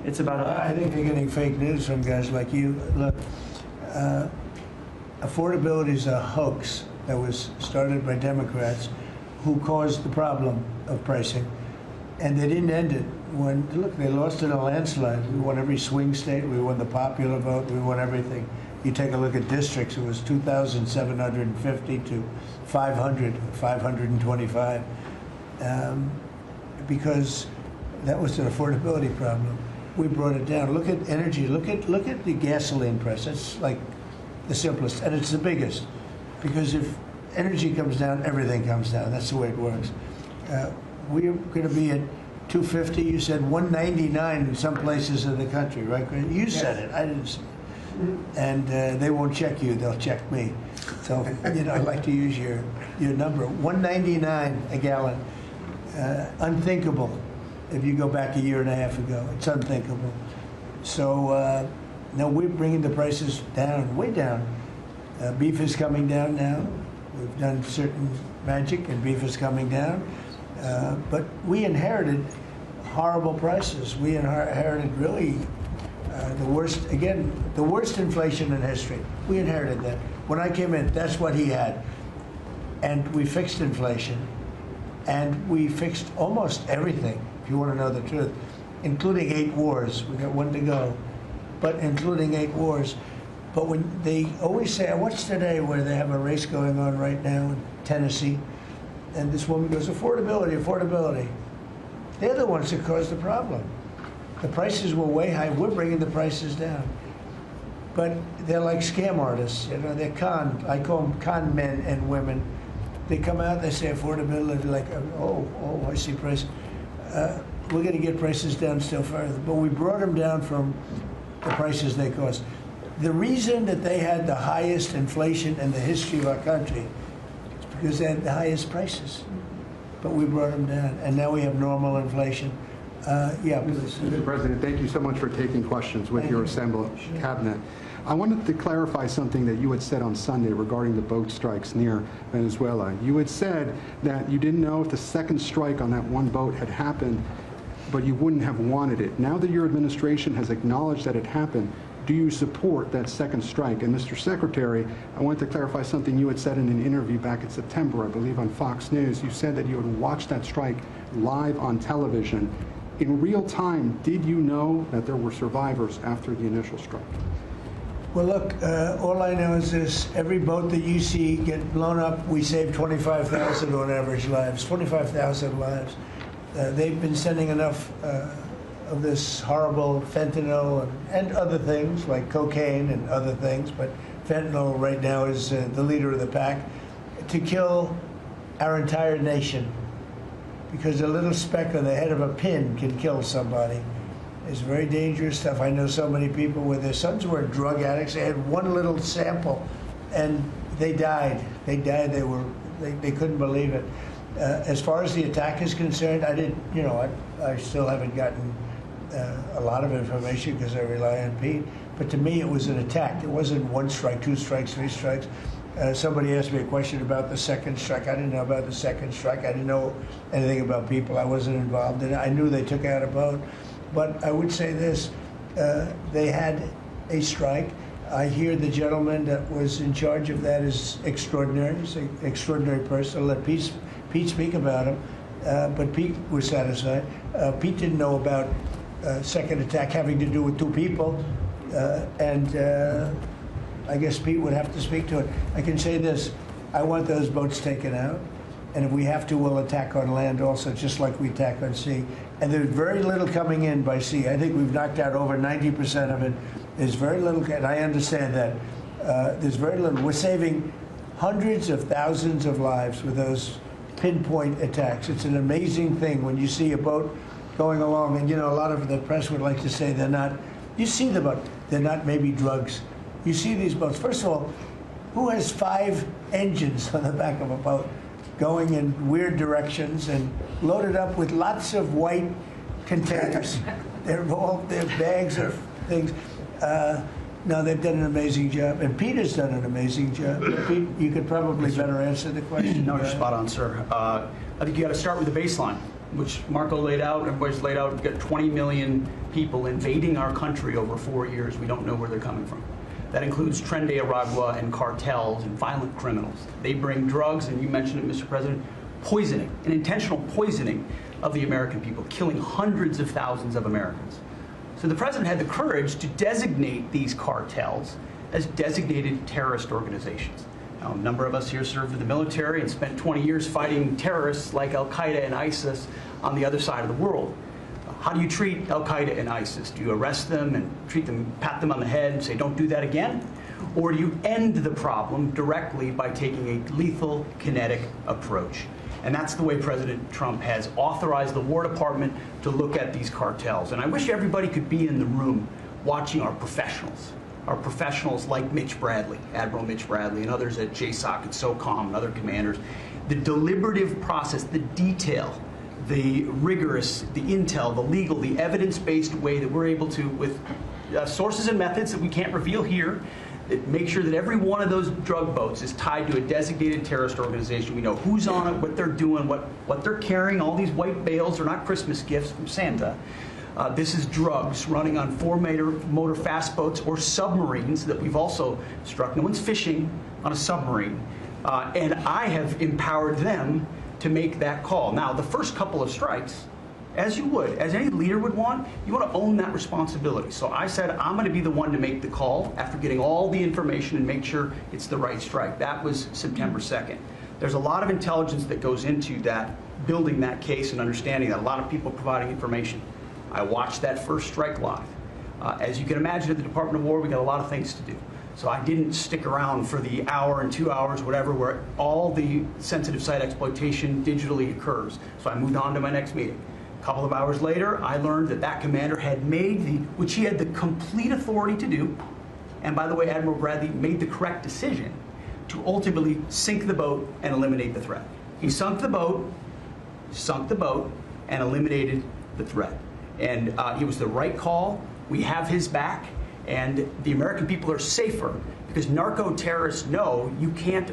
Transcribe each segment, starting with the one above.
It's about I think they're getting fake news from guys like you. Look, affordability is a hoax that was started by Democrats who caused the problem of pricing, and they didn't end it. When, look, they lost in a landslide. We won every swing state. We won the popular vote. We won everything. You take a look at districts, it was 2,750 to 525, because that was an affordability problem. We brought it down. Look at energy. Look at the gasoline price. It's like the simplest, and it's the biggest, because if energy comes down, everything comes down. That's the way it works. We're going to be at 250. You said 199 in some places in the country, right? You said it. I didn't say it. And they won't check you, they'll check me. So, you know, I like to use your number. 199 a gallon. Unthinkable if you go back a year and a half ago. It's unthinkable. So, now we're bringing the prices down, way down. Beef is coming down now. We've done certain magic and beef is coming down. But we inherited horrible prices. We inherited really the worst, again, the worst inflation in history. We inherited that. When I came in, that's what he had. And we fixed inflation. And we fixed almost everything, if you want to know the truth, including 8 wars. We got 1 to go, but including 8 wars. But when they always say, I watched today where they have a race going on right now in Tennessee, and this woman goes, affordability, affordability. They're the ones that caused the problem. The prices were way high. We're bringing the prices down. But they're like scam artists. You know, they're I call them con men and women. They come out, they say affordability, like, oh, I see price. We're going to get prices down still further. But we brought them down from the prices they cost. The reason that they had the highest inflation in the history of our country is because they had the highest prices. But we brought them down, and now we have normal inflation. Yeah, please. Mr. President, thank you so much for taking questions with your assembled cabinet. I wanted to clarify something that you had said on Sunday regarding the boat strikes near Venezuela. You had said that you didn't know if the second strike on that one boat had happened, but you wouldn't have wanted it. Now that your administration has acknowledged that it happened, do you support that second strike? And Mr. Secretary, I wanted to clarify something you had said in an interview back in September, I believe on Fox News. You said that you had watched that strike live on television. In real time, did you know that there were survivors after the initial strike? Well, look, all I know is this. Every boat that you see get blown up, we save 25,000 on average lives, 25,000 lives. They've been sending enough of this horrible fentanyl and other things like cocaine and other things, but fentanyl right now is the leader of the pack, to kill our entire nation. Because a little speck on the head of a pin can kill somebody. It's very dangerous stuff. I know so many people where their sons were drug addicts. They had one little sample, and they died. They died. They couldn't believe it. As far as the attack is concerned, I didn't. You know, I still haven't gotten a lot of information because I rely on Pete. But to me, it was an attack. It wasn't 1 strike, 2 strikes, 3 strikes. Somebody asked me a question about the second strike. I didn't know about the second strike. I didn't know anything about people. I wasn't involved in it. I knew they took out a boat. But I would say this, they had a strike. I hear the gentleman that was in charge of that is extraordinary. He's an extraordinary person. I'll let Pete speak about him. But Pete was satisfied. Pete didn't know about second attack having to do with 2 people. I guess Pete would have to speak to it. I can say this, I want those boats taken out, and if we have to, we'll attack on land also, just like we attack on sea. And there's very little coming in by sea. I think we've knocked out over 90% of it. There's very little, and I understand that. There's very little. We're saving hundreds of thousands of lives with those pinpoint attacks. It's an amazing thing when you see a boat going along, and you know, a lot of the press would like to say they're not, you see the boat, they're not maybe drugs. You see these boats. First of all, who has 5 engines on the back of a boat going in weird directions and loaded up with lots of white containers? They're bags of things. No, they've done an amazing job. And Peter's done an amazing job. Pete, you could probably better answer the question. No, you're spot on, sir. I think you got to start with the baseline. which Marco laid out, everybody's laid out. We've got 20 million people invading our country over 4 years. We don't know where they're coming from. That includes Tren de Aragua and cartels and violent criminals. They bring drugs, and you mentioned it, Mr. President, poisoning, an intentional poisoning of the American people, killing hundreds of thousands of Americans. So the president had the courage to designate these cartels as designated terrorist organizations. Now, a number of us here served in the military and spent 20 years fighting terrorists like Al-Qaeda and ISIS on the other side of the world. How do you treat Al-Qaeda and ISIS? Do you arrest them and treat them, pat them on the head and say, don't do that again? Or do you end the problem directly by taking a lethal, kinetic approach? And that's the way President Trump has authorized the War Department to look at these cartels. And I wish everybody could be in the room watching our professionals like Mitch Bradley, Admiral Mitch Bradley, and others at JSOC and SOCOM and other commanders. The deliberative process, the detail, the rigorous, the intel, the legal, the evidence-based way that we're able to, with sources and methods that we can't reveal here, that make sure that every one of those drug boats is tied to a designated terrorist organization. We know who's on it, what they're doing, what they're carrying. All these white bales are not Christmas gifts from Santa. This is drugs running on four-motor fast boats or submarines that we've also struck. No one's fishing on a submarine. And I have empowered them to make that call. Now, the first couple of strikes, as you would, as any leader would want, you want to own that responsibility. So I said, I'm going to be the one to make the call after getting all the information and make sure it's the right strike. That was September 2nd. There's a lot of intelligence that goes into that, building that case and understanding that, a lot of people providing information. I watched that first strike live. As you can imagine, at the Department of War, we got a lot of things to do. So I didn't stick around for the hour and 2 hours, whatever, where all the sensitive site exploitation digitally occurs. So I moved on to my next meeting. A couple of hours later, I learned that that commander had made which he had the complete authority to do, and by the way, Admiral Bradley made the correct decision to ultimately sink the boat and eliminate the threat. He sunk the boat, and eliminated the threat. And it was the right call. We have his back. And the American people are safer because narco-terrorists know you can't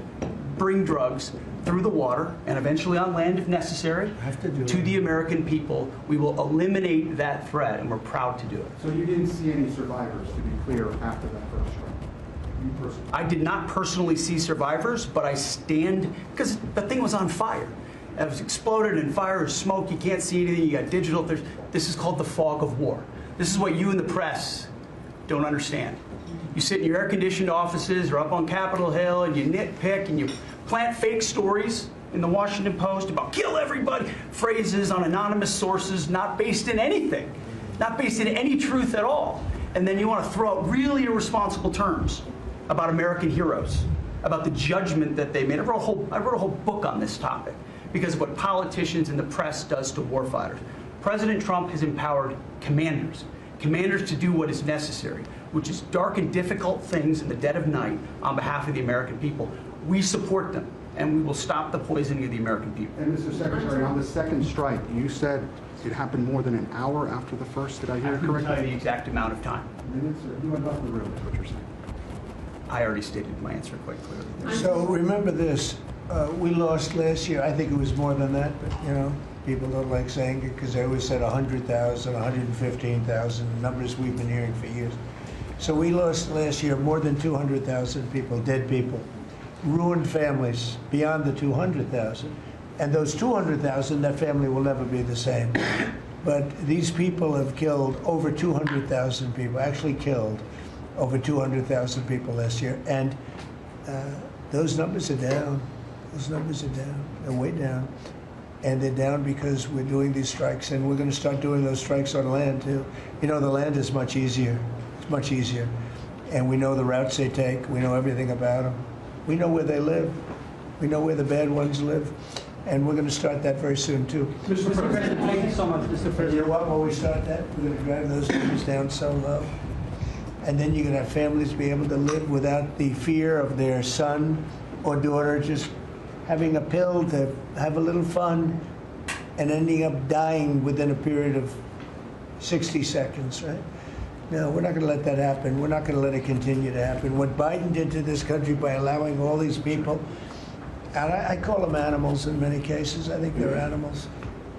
bring drugs through the water and eventually on land if necessary to the American people. We will eliminate that threat, and we're proud to do it. So you didn't see any survivors, to be clear, after that first strike? You personally? I did not personally see survivors, but I stand, because the thing was on fire. It was exploded in fire or smoke. You can't see anything. You got digital. This is called the fog of war. This is what you in the press don't understand. You sit in your air-conditioned offices or up on Capitol Hill and you nitpick and you plant fake stories in the Washington Post about kill everybody, phrases on anonymous sources not based in anything, not based in any truth at all. And then you want to throw out really irresponsible terms about American heroes, about the judgment that they made. I wrote a whole book on this topic because of what politicians and the press does to warfighters. President Trump has empowered commanders to do what is necessary, which is dark and difficult things in the dead of night on behalf of the American people. We support them, and we will stop the poisoning of the American people. And Mr. Secretary, on the second strike, you said it happened more than an hour after the first. Did I hear it correctly? I couldn't tell you the exact amount of time. Minutes, or you went off the room, is what you're saying. I already stated my answer quite clearly. So remember this, we lost last year, I think it was more than that, but you know, people don't like saying it because they always said 100,000, 115,000, numbers we've been hearing for years. So we lost last year more than 200,000 people, dead people, ruined families beyond the 200,000. And those 200,000, that family will never be the same. But these people have killed over 200,000 people, actually killed over 200,000 people last year. And those numbers are down. Those numbers are down. They're way down. And they're down because we're doing these strikes, and we're going to start doing those strikes on land, too. You know, the land is much easier. It's much easier. And we know the routes they take. We know everything about them. We know where they live. We know where the bad ones live. And we're going to start that very soon, too. Mr. President, thank you so much, Mr. President. You know what? When we start that, we're going to drive those numbers down so low. And then you're going to have families be able to live without the fear of their son or daughter just having a pill to have a little fun and ending up dying within a period of 60 seconds, right? No, we're not going to let that happen. We're not going to let it continue to happen. What Biden did to this country by allowing all these people, and I call them animals in many cases. I think they're animals.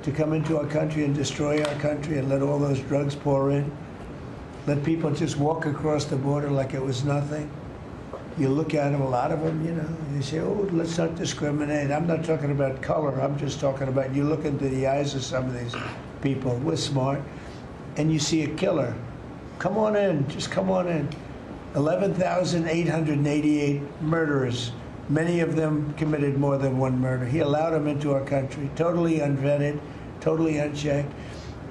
to come into our country and destroy our country and let all those drugs pour in. Let people just walk across the border like it was nothing. You look at them, a lot of them, you know, you say, oh, let's not discriminate. I'm not talking about color. I'm just talking about you look into the eyes of some of these people. We're smart. And you see a killer. Come on in. Just come on in. 11,888 murderers. Many of them committed more than one murder. He allowed them into our country, totally unvetted, totally unchecked.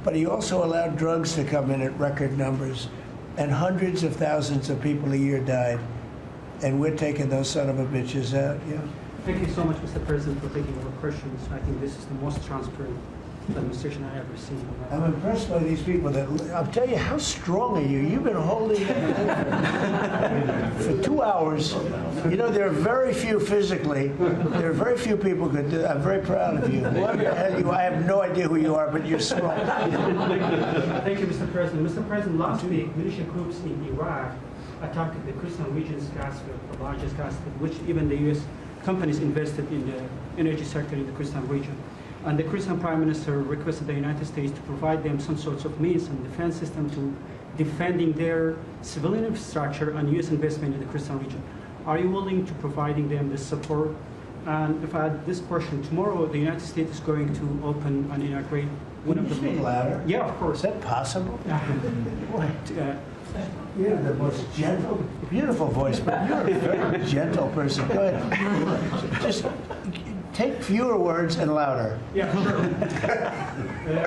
But he also allowed drugs to come in at record numbers. And hundreds of thousands of people a year died. And we're taking those son of a bitches out, yeah. Thank you so much, Mr. President, for taking our questions. I think this is the most transparent administration I ever seen. I'm impressed by these people. I'll tell you, how strong are you? You've been holding it for 2 hours. You know, there are very few physically. There are very few people who could do that. I'm very proud of you. Whoever the hell you are, I have no idea who you are, but you're strong. Thank you, Mr. President. Mr. President, last week, militia groups in Iraq attacked the Kurdistan region's gas field, the largest gas field, which even the U.S. companies invested in the energy sector in the Kurdistan region. And the Kurdistan Prime Minister requested the United States to provide them some sorts of means and defense system to defending their civilian infrastructure and U.S. investment in the Kurdistan region. Are you willing to providing them this support? And if I had this question, tomorrow the United States is going to open and integrate one of the Can you speak louder? Yeah, of course. Is that possible? Boy, Uh, you're the most gentle, beautiful voice, but you're a very gentle person. Go ahead. Just take fewer words and louder. Yeah, sure.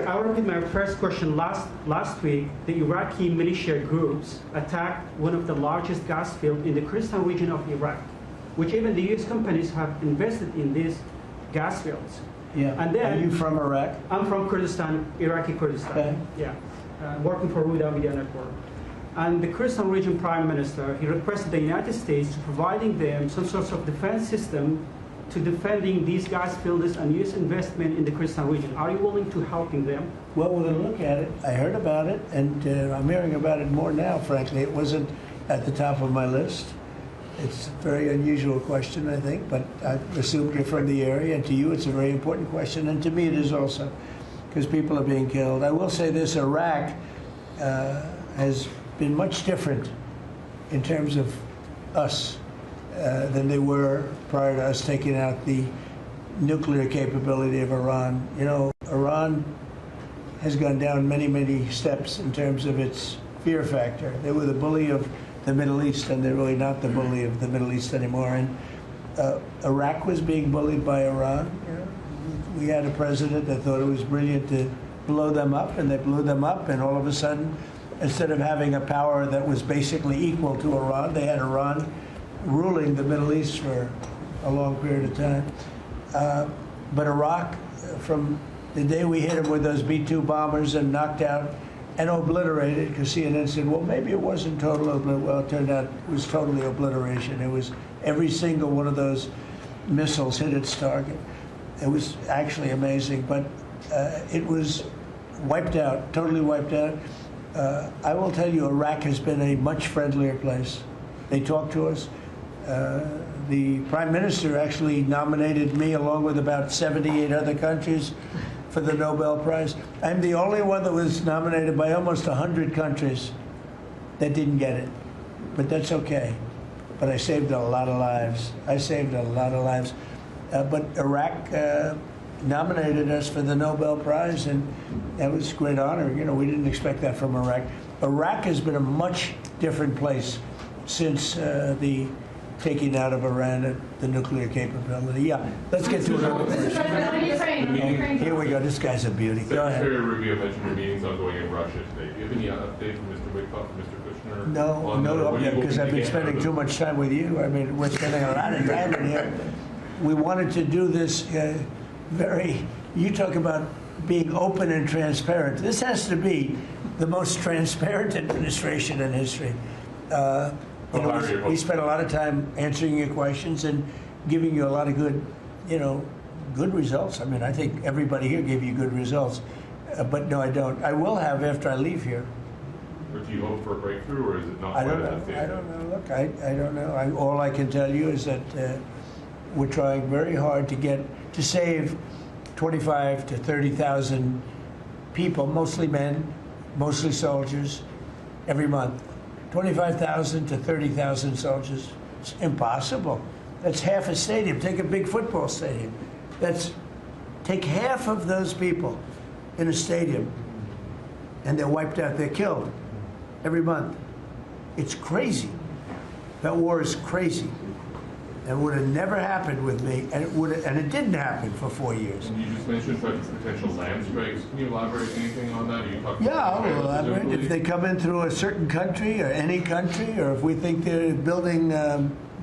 I'll repeat my first question. Last week, the Iraqi militia groups attacked one of the largest gas fields in the Kurdistan region of Iraq, which even the U.S. companies have invested in these gas fields. Yeah. And then, are you from Iraq? I'm from Kurdistan, Iraqi Kurdistan. Okay. Yeah, working for Ruda Media Network. And the Kurdistan region prime minister, he requested the United States to providing them some sort of defense system to defending these gas fields and U.S. investment in the Kurdistan region. Are you willing to helping them? Well, we're going to look at it. I heard about it, and I'm hearing about it more now, frankly. It wasn't at the top of my list. It's a very unusual question, I think, but I assumed you're from the area, and to you it's a very important question, and to me it is also, because people are being killed. I will say this, Iraq has been much different in terms of us than they were prior to us taking out the nuclear capability of Iran. You know, Iran has gone down many, many steps in terms of its fear factor. They were the bully of the Middle East, and they're really not the bully of the Middle East anymore. And Iraq was being bullied by Iran. You know, we had a president that thought it was brilliant to blow them up, and they blew them up, and all of a sudden, instead of having a power that was basically equal to Iran, they had Iran ruling the Middle East for a long period of time. But Iraq, from the day we hit them with those B-2 bombers and knocked out and obliterated, because CNN said, well, maybe it wasn't total obliteration. Well, it turned out it was totally obliteration. It was every single one of those missiles hit its target. It was actually amazing, but it was wiped out, totally wiped out. I will tell you, Iraq has been a much friendlier place. They talk to us. The Prime Minister actually nominated me along with about 78 other countries for the Nobel Prize. I'm the only one that was nominated by almost 100 countries that didn't get it. But that's okay. But I saved a lot of lives. I saved a lot of lives. But Iraq nominated us for the Nobel Prize, and that was a great honor. You know, we didn't expect that from Iraq. Iraq has been a much different place since the taking out of Iran the nuclear capability. Yeah, let's get to another question. Here we go. This guy's a beauty. Go ahead. Secretary Rubio mentioned your meetings ongoing in Russia today. Do you have any update from Mr. Witkoff and Mr. Kushner? No, because I've been spending too much time with you. I mean, we're spending a lot of time in here. We wanted to do this you talk about being open and transparent. This has to be the most transparent administration in history. We spent a lot of time answering your questions and giving you a lot of good results. I mean, I think everybody here gave you good results. But no, I don't. I will have after I leave here. Or do you hope for a breakthrough, or is it not? I don't know. Look, I don't know. All I can tell you is that we're trying very hard to save 25 to 30,000 people, mostly men, mostly soldiers, every month. 25,000 to 30,000 soldiers. It's impossible. That's half a stadium. Take a big football stadium. Take half of those people in a stadium, and they're wiped out. They're killed every month. It's crazy. That war is crazy. It would have never happened with me, and it didn't happen for 4 years. And you just mentioned potential land strikes. Can you elaborate anything on that? Are you talking Yeah, about I'll elaborate. If they come in through a certain country or any country, or if we think they're building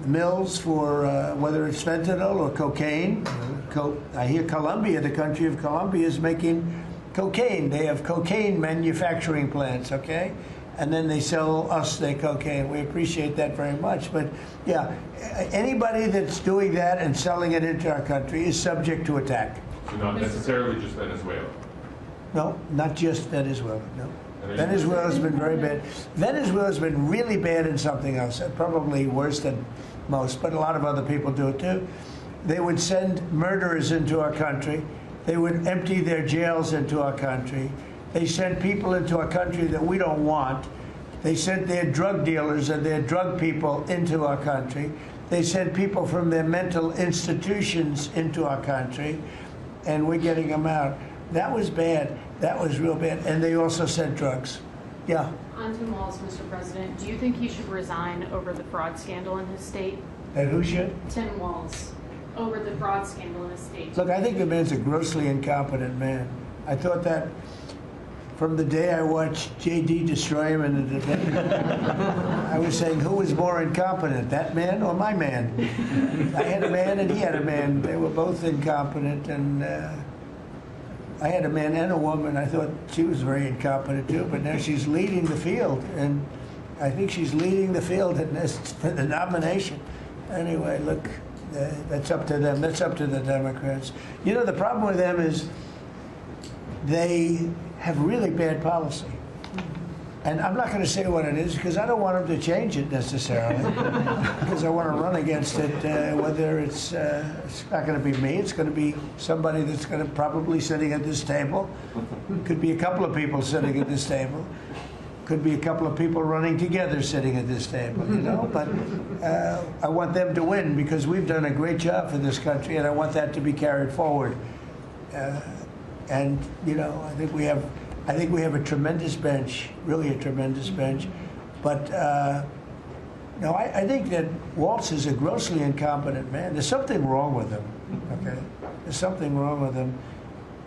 mills for whether it's fentanyl or cocaine. I hear Colombia, the country of Colombia, is making cocaine. They have cocaine manufacturing plants, okay? And then they sell us their cocaine. We appreciate that very much. But yeah, anybody that's doing that and selling it into our country is subject to attack. So not necessarily just Venezuela. No, not just Venezuela, no. Venezuela's been very bad. Venezuela's been really bad in something else, probably worse than most, but a lot of other people do it too. They would send murderers into our country. They would empty their jails into our country. They sent people into our country that we don't want. They sent their drug dealers and their drug people into our country. They sent people from their mental institutions into our country, and we're getting them out. That was bad. That was real bad. And they also sent drugs. Yeah. On Tim Walz, Mr. President, do you think he should resign over the fraud scandal in his state? And who should? Tim Walz, over the fraud scandal in his state. Look, I think the man's a grossly incompetent man. I thought that from the day I watched J.D. destroy him in the debate. I was saying, who was more incompetent, that man or my man? I had a man and he had a man. They were both incompetent, and I had a man and a woman. I thought she was very incompetent too, but now she's leading the field, and I think she's leading the field for the nomination. Anyway, look, that's up to them. That's up to the Democrats. You know, the problem with them is they have really bad policy. And I'm not going to say what it is because I don't want them to change it necessarily. Because I want to run against it, whether it's not going to be me, it's going to be somebody that's going to probably sitting at this table. Could be a couple of people sitting at this table. Could be a couple of people running together sitting at this table, you know. But I want them to win because we've done a great job for this country, and I want that to be carried forward. And you know, I think we have a tremendous bench, really a tremendous bench. But no, I think that Walz is a grossly incompetent man. There's something wrong with him. Okay, there's something wrong with him.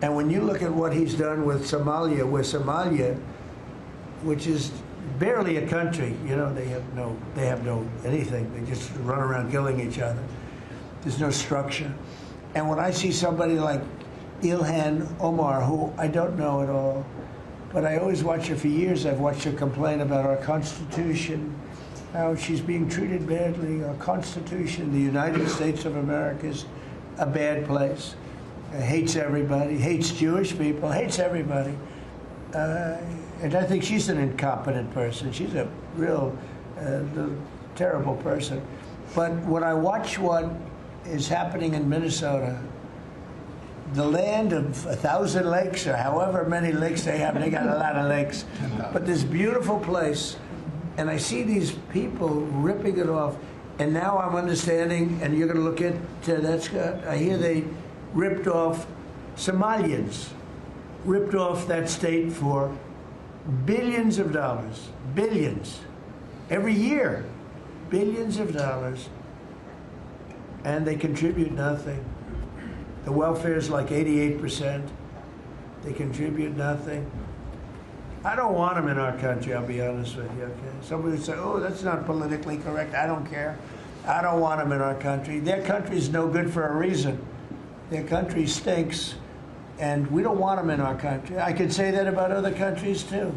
And when you look at what he's done with Somalia, which is barely a country, you know, they have no anything. They just run around killing each other. There's no structure. And when I see somebody like Ilhan Omar, who I don't know at all, but I always watch her for years. I've watched her complain about our Constitution, how she's being treated badly. Our Constitution, the United States of America, is a bad place. Hates everybody, hates Jewish people, hates everybody. And I think she's an incompetent person. She's a real terrible person. But when I watch what is happening in Minnesota, the land of 1,000 lakes, or however many lakes they have, they got a lot of lakes, but this beautiful place, and I see these people ripping it off, and now I'm understanding, and you're going to look at that, Scott, I hear they ripped off Somalians, ripped off that state for billions of dollars, billions, every year, billions of dollars, and they contribute nothing. The welfare is like 88%. They contribute nothing. I don't want them in our country, I'll be honest with you, okay? Somebody would say, oh, that's not politically correct. I don't care. I don't want them in our country. Their country's no good for a reason. Their country stinks, and we don't want them in our country. I can say that about other countries, too.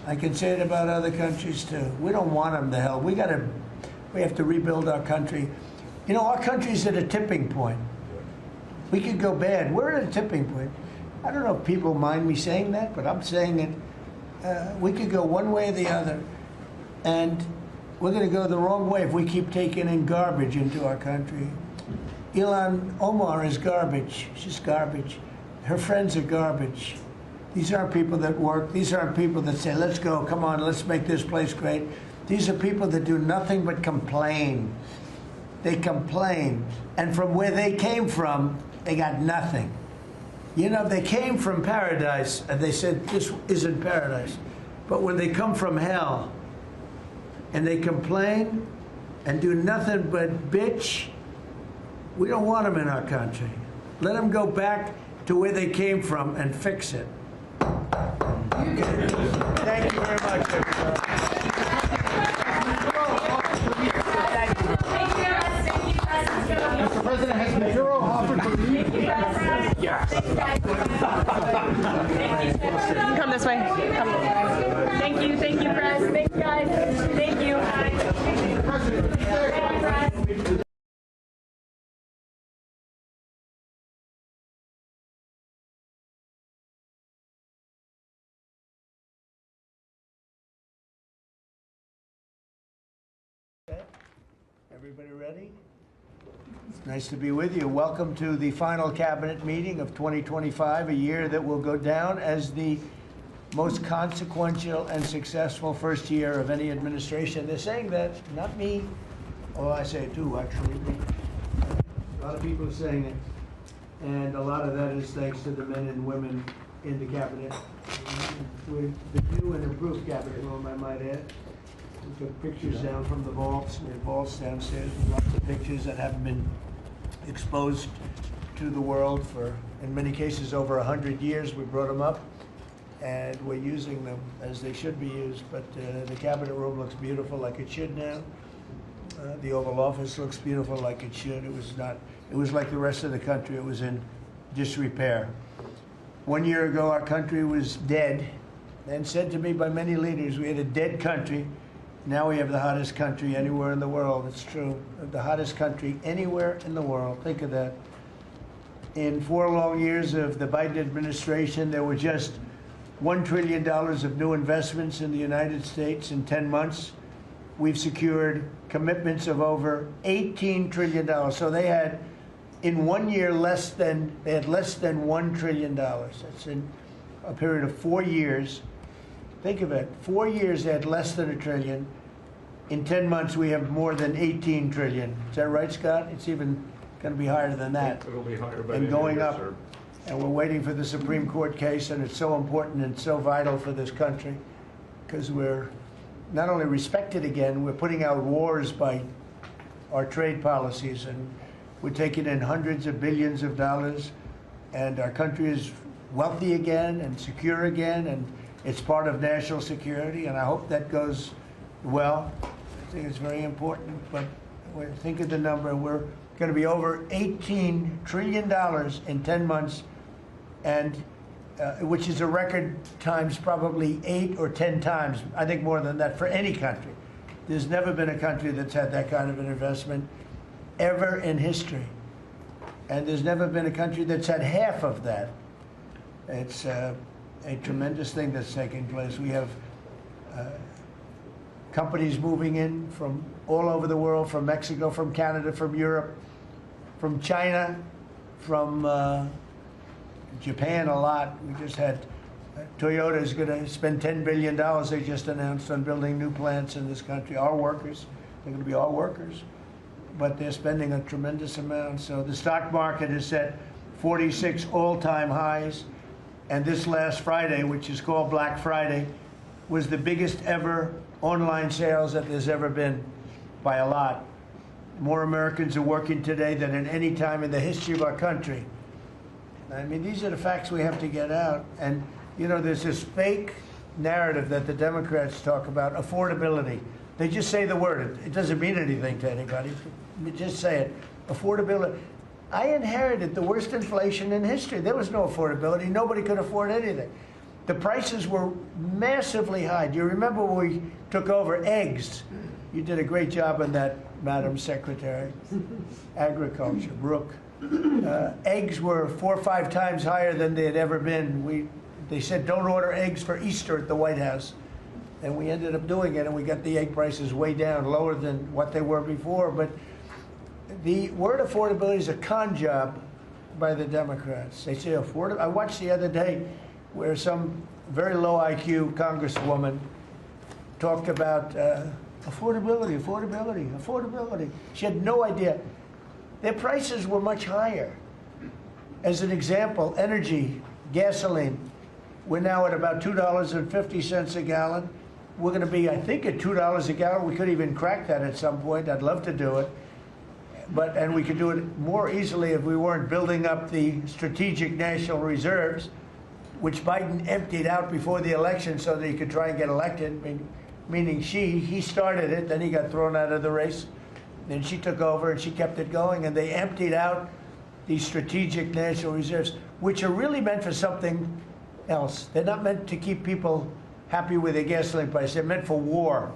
I can say it about other countries, too. We don't want them to hell. We have to rebuild our country. You know, our country's at a tipping point. We could go bad. We're at a tipping point. I don't know if people mind me saying that, but I'm saying it. We could go one way or the other, and we're going to go the wrong way if we keep taking in garbage into our country. Ilhan Omar is garbage. She's garbage. Her friends are garbage. These aren't people that work. These aren't people that say, let's go, come on, let's make this place great. These are people that do nothing but complain. They complain. And from where they came from, they got nothing. You know, they came from paradise, and they said, this isn't paradise. But when they come from hell, and they complain and do nothing but bitch, we don't want them in our country. Let them go back to where they came from and fix it. Okay. Thank you very much, everybody. Mr. President, has Maduro offered to leave? Come this way. Come. Thank you, Press. Thanks, guys. Thank you. Everybody ready? It's nice to be with you. Welcome to the final cabinet meeting of 2025, a year that will go down as the most consequential and successful first year of any administration. They're saying that, not me. Oh, I say it too, actually. A lot of people are saying it. And a lot of that is thanks to the men and women in the cabinet. With the new and improved cabinet room, I might add. We took pictures down from the vaults. We have vaults downstairs with lots of pictures that haven't been exposed to the world for, in many cases, over 100 years. We brought them up, and we're using them as they should be used. But the cabinet room looks beautiful, like it should now. The Oval Office looks beautiful, like it should. It was not. It was like the rest of the country. It was in disrepair. 1 year ago, our country was dead, and said to me by many leaders, we had a dead country. Now we have the hottest country anywhere in the world. It's true. The hottest country anywhere in the world. Think of that. In 4 long years of the Biden administration, there were just $1 trillion of new investments in the United States in 10 months. We've secured commitments of over $18 trillion. So they had, in 1 year, less than $1 trillion. That's in a period of 4 years. Think of it, 4 years they had less than $1 trillion. In 10 months we have more than 18 trillion. Is that right, Scott? It's even going to be higher than that. It'll be higher by And the going end of up. this, sir. And we're waiting for the Supreme Court case, and it's so important and so vital for this country because we're not only respected again, we're putting out wars by our trade policies, and we're taking in hundreds of billions of dollars, and our country is wealthy again and secure again, and it's part of national security, and I hope that goes well. I think it's very important, but think of the number. We're going to be over $18 trillion in 10 months, and which is a record times probably 8 or 10 times, I think more than that, for any country. There's never been a country that's had that kind of an investment ever in history. And there's never been a country that's had half of that. It's a tremendous thing that's taking place. We have companies moving in from all over the world, from Mexico, from Canada, from Europe, from China, from Japan a lot. We just had Toyota is going to spend $10 billion, they just announced, on building new plants in this country. Our workers, they're going to be our workers, but they're spending a tremendous amount. So the stock market is set 46 all-time highs. And this last Friday, which is called Black Friday, was the biggest ever online sales that there's ever been by a lot. More Americans are working today than at any time in the history of our country. I mean, these are the facts we have to get out. And, you know, there's this fake narrative that the Democrats talk about, affordability. They just say the word. It doesn't mean anything to anybody. They just say it. Affordability. I inherited the worst inflation in history. There was no affordability. Nobody could afford anything. The prices were massively high. Do you remember when we took over eggs? You did a great job on that, Madam Secretary. Agriculture, Brooke. Eggs were 4 or 5 times higher than they had ever been. They said don't order eggs for Easter at the White House. And we ended up doing it, and we got the egg prices way down, lower than what they were before. But The word affordability is a con job by the Democrats. They say affordable. I watched the other day where some very low IQ congresswoman talked about affordability, affordability, affordability. She had no idea. Their prices were much higher. As an example, energy, gasoline, we're now at about $2.50 a gallon. We're going to be, I think, at $2 a gallon. We could even crack that at some point. I'd love to do it. And we could do it more easily if we weren't building up the strategic national reserves, which Biden emptied out before the election so that he could try and get elected, meaning he started it, then he got thrown out of the race. Then she took over and she kept it going, and they emptied out these strategic national reserves, which are really meant for something else. They're not meant to keep people happy with their gasoline price. They're meant for war.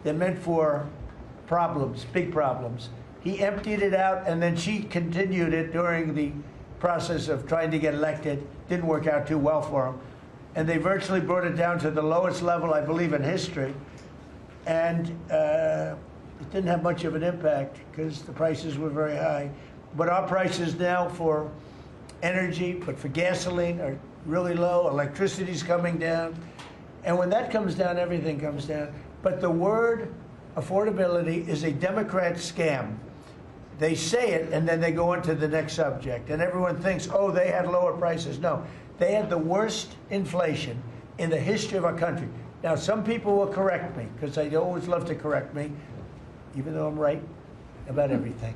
They're meant for problems, big problems. He emptied it out, and then she continued it during the process of trying to get elected. Didn't work out too well for him. And they virtually brought it down to the lowest level, I believe, in history. And it didn't have much of an impact because the prices were very high. But our prices now for energy, but for gasoline, are really low. Electricity's coming down. And when that comes down, everything comes down. But the word affordability is a Democrat scam. They say it, and then they go on to the next subject. And everyone thinks, oh, they had lower prices. No, they had the worst inflation in the history of our country. Now, some people will correct me, because they always love to correct me, even though I'm right about everything.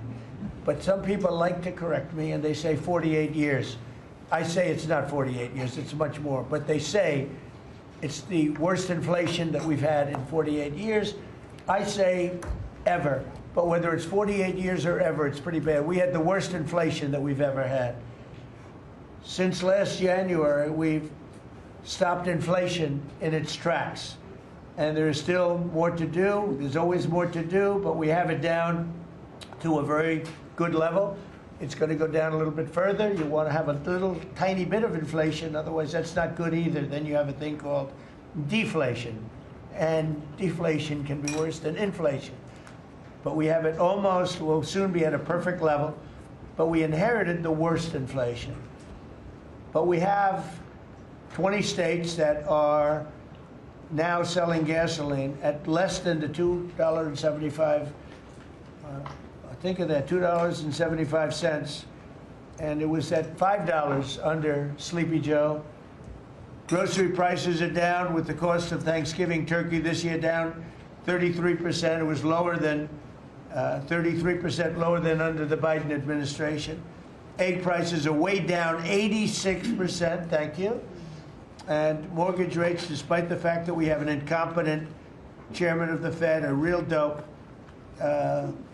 But some people like to correct me, and they say 48 years. I say it's not 48 years, it's much more. But they say it's the worst inflation that we've had in 48 years. I say ever. But whether it's 48 years or ever, it's pretty bad. We had the worst inflation that we've ever had. Since last January, we've stopped inflation in its tracks. And there is still more to do. There's always more to do, but we have it down to a very good level. It's going to go down a little bit further. You want to have a little tiny bit of inflation. Otherwise, that's not good either. Then you have a thing called deflation. And deflation can be worse than inflation. But we have it almost, we'll soon be at a perfect level, but we inherited the worst inflation. But we have 20 states that are now selling gasoline at less than the $2.75, think of that, $2.75, and it was at $5 under Sleepy Joe. Grocery prices are down with the cost of Thanksgiving turkey this year down 33%. It was lower than 33% lower than under the Biden administration. Egg prices are way down 86%, thank you. And mortgage rates, despite the fact that we have an incompetent chairman of the Fed, a real dope,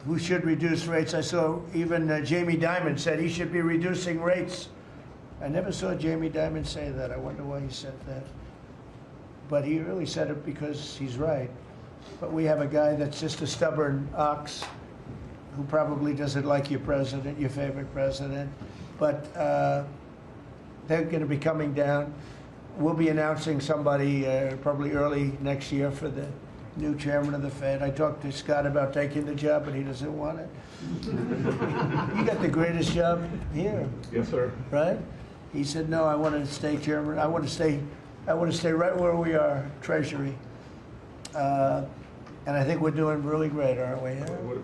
who should reduce rates. I saw even Jamie Dimon said he should be reducing rates. I never saw Jamie Dimon say that. I wonder why he said that. But he really said it because he's right. But we have a guy that's just a stubborn ox who probably doesn't like your president, your favorite president. But they're going to be coming down. We'll be announcing somebody probably early next year for the new chairman of the Fed. I talked to Scott about taking the job, but he doesn't want it. You got the greatest job here. Yes, sir. Right? He said, no, I want to stay chairman. I want to stay right where we are, Treasury. And I think we're doing really great, aren't we?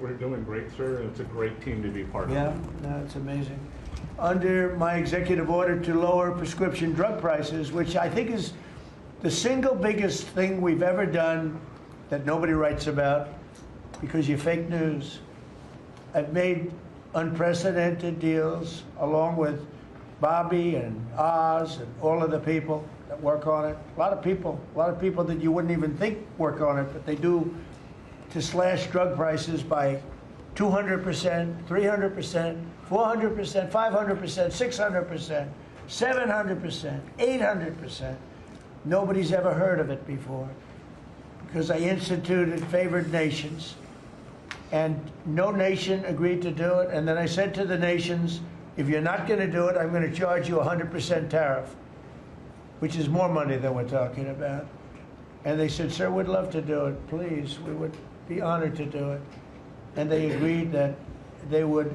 We're doing great, sir, and it's a great team to be part of. Yeah, no, it's amazing. Under my executive order to lower prescription drug prices, which I think is the single biggest thing we've ever done that nobody writes about because you're fake news. I've made unprecedented deals along with Bobby and Oz and all of the people that work on it. A lot of people that you wouldn't even think work on it, but they do, to slash drug prices by 200%, 300%, 400%, 500%, 600%, 700%, 800%. Nobody's ever heard of it before because I instituted favored nations and no nation agreed to do it. And then I said to the nations, if you're not going to do it, I'm going to charge you 100% tariff, which is more money than we're talking about. And they said, sir, we'd love to do it. Please, we would be honored to do it. And they agreed that they would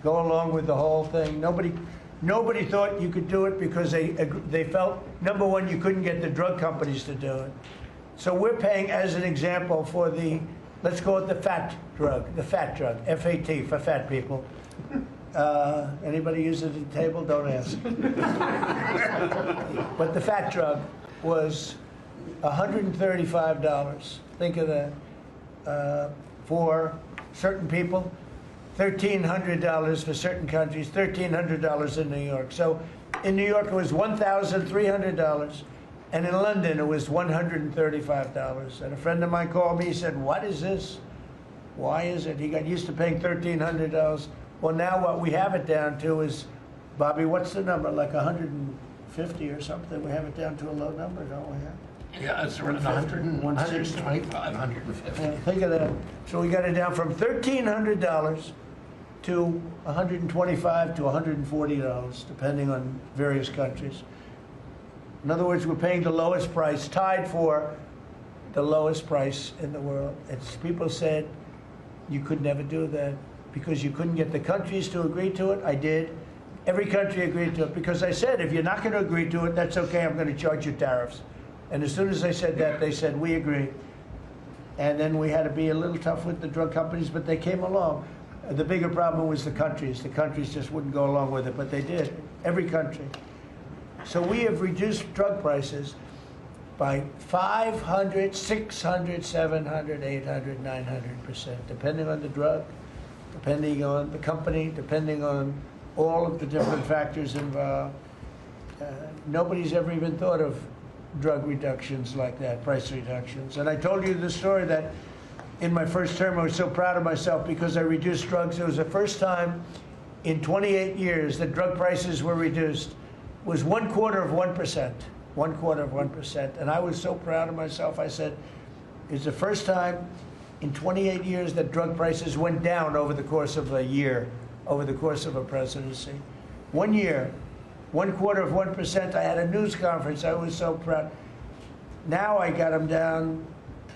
go along with the whole thing. Nobody thought you could do it because they felt, number one, you couldn't get the drug companies to do it. So we're paying, as an example, for the, let's call it the fat drug, F-A-T, for fat people. Anybody use it at the table? Don't ask. But the fat drug was $135. Think of that. For certain people, $1,300 for certain countries, $1,300 in New York. So in New York it was $1,300, and in London it was $135. And a friend of mine called me, he said, what is this? Why is it? He got used to paying $1,300. Well, now what we have it down to is, Bobby, what's the number? Like 150 or something? We have it down to a low number, don't we? Yeah, it's around 125, 150. Think of that. So we got it down from $1,300 to $125 to $140, depending on various countries. In other words, we're paying the lowest price, tied for the lowest price in the world. People said you could never do that because you couldn't get the countries to agree to it. I did. Every country agreed to it because I said, if you're not going to agree to it, that's okay, I'm going to charge you tariffs. And as soon as I said that, they said, we agree. And then we had to be a little tough with the drug companies, but they came along. The bigger problem was the countries. The countries just wouldn't go along with it, but they did, every country. So we have reduced drug prices by 500, 600, 700, 800, 900%, depending on the drug, depending on the company, depending on all of the different factors involved. Nobody's ever even thought of drug reductions like that, price reductions. And I told you the story that in my first term, I was so proud of myself because I reduced drugs. It was the first time in 28 years that drug prices were reduced. It was 1/4 of 1%, 1/4 of 1%. And I was so proud of myself. I said, it's the first time in 28 years that drug prices went down over the course of a year, over the course of a presidency. 1 year. 1/4 of 1%. I had a news conference. I was so proud. Now I got them down,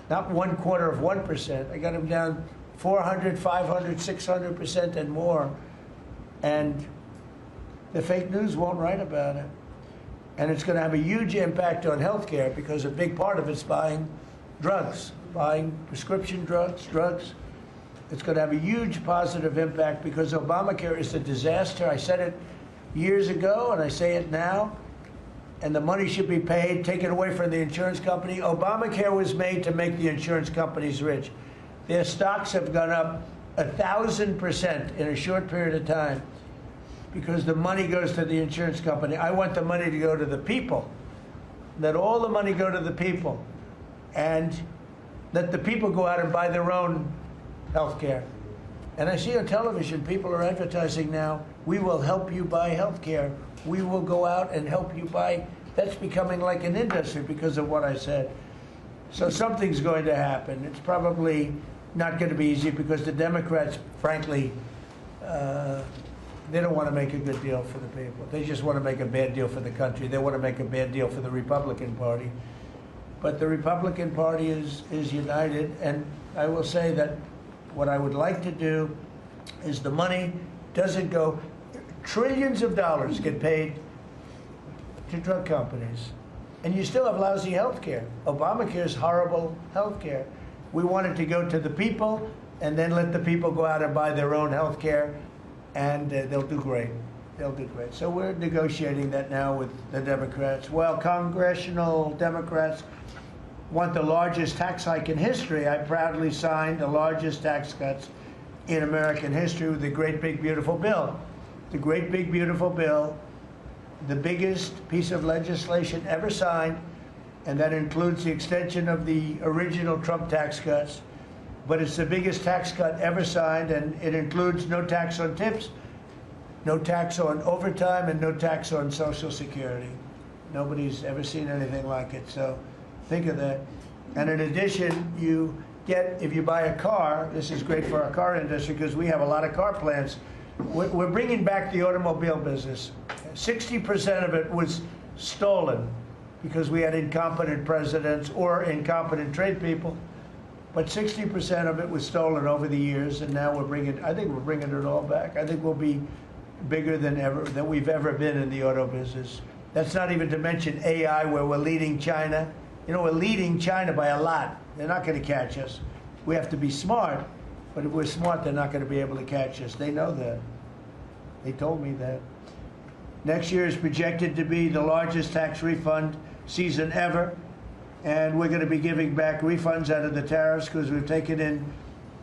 not 1/4 of 1%. I got them down 400, 500, 600% and more. And the fake news won't write about it. And it's going to have a huge impact on healthcare because a big part of it's buying drugs, buying prescription drugs. It's going to have a huge positive impact because Obamacare is a disaster. I said it years ago, and I say it now, and the money should be paid, taken away from the insurance company. Obamacare was made to make the insurance companies rich. Their stocks have gone up 1,000% in a short period of time because the money goes to the insurance company. I want the money to go to the people. Let all the money go to the people, and let the people go out and buy their own health care. And I see on television, people are advertising now, we will help you buy health care. We will go out and help you buy. That's becoming like an industry because of what I said. So something's going to happen. It's probably not going to be easy because the Democrats, frankly, they don't want to make a good deal for the people. They just want to make a bad deal for the country. They want to make a bad deal for the Republican Party. But the Republican Party is united, and I will say that what I would like to do is the money doesn't go, trillions of dollars get paid to drug companies, and you still have lousy health care. Obamacare is horrible health care. We want it to go to the people, and then let the people go out and buy their own health care, and they'll do great. They'll do great. So we're negotiating that now with the Democrats. Well, congressional Democrats want the largest tax hike in history. I proudly signed the largest tax cuts in American history with the Great Big Beautiful Bill. The Great Big Beautiful Bill, the biggest piece of legislation ever signed, and that includes the extension of the original Trump tax cuts. But it's the biggest tax cut ever signed, and it includes no tax on tips, no tax on overtime, and no tax on Social Security. Nobody's ever seen anything like it. So think of that. And in addition, you get, if you buy a car, this is great for our car industry because we have a lot of car plants. We're bringing back the automobile business. 60% of it was stolen because we had incompetent presidents or incompetent trade people. But 60% of it was stolen over the years, and now I think we're bringing it all back. I think we'll be bigger than we've ever been in the auto business. That's not even to mention AI, where we're leading China. You know, we're leading China by a lot. They're not going to catch us. We have to be smart, but if we're smart, they're not going to be able to catch us. They know that. They told me that. Next year is projected to be the largest tax refund season ever, and we're going to be giving back refunds out of the tariffs because we've taken in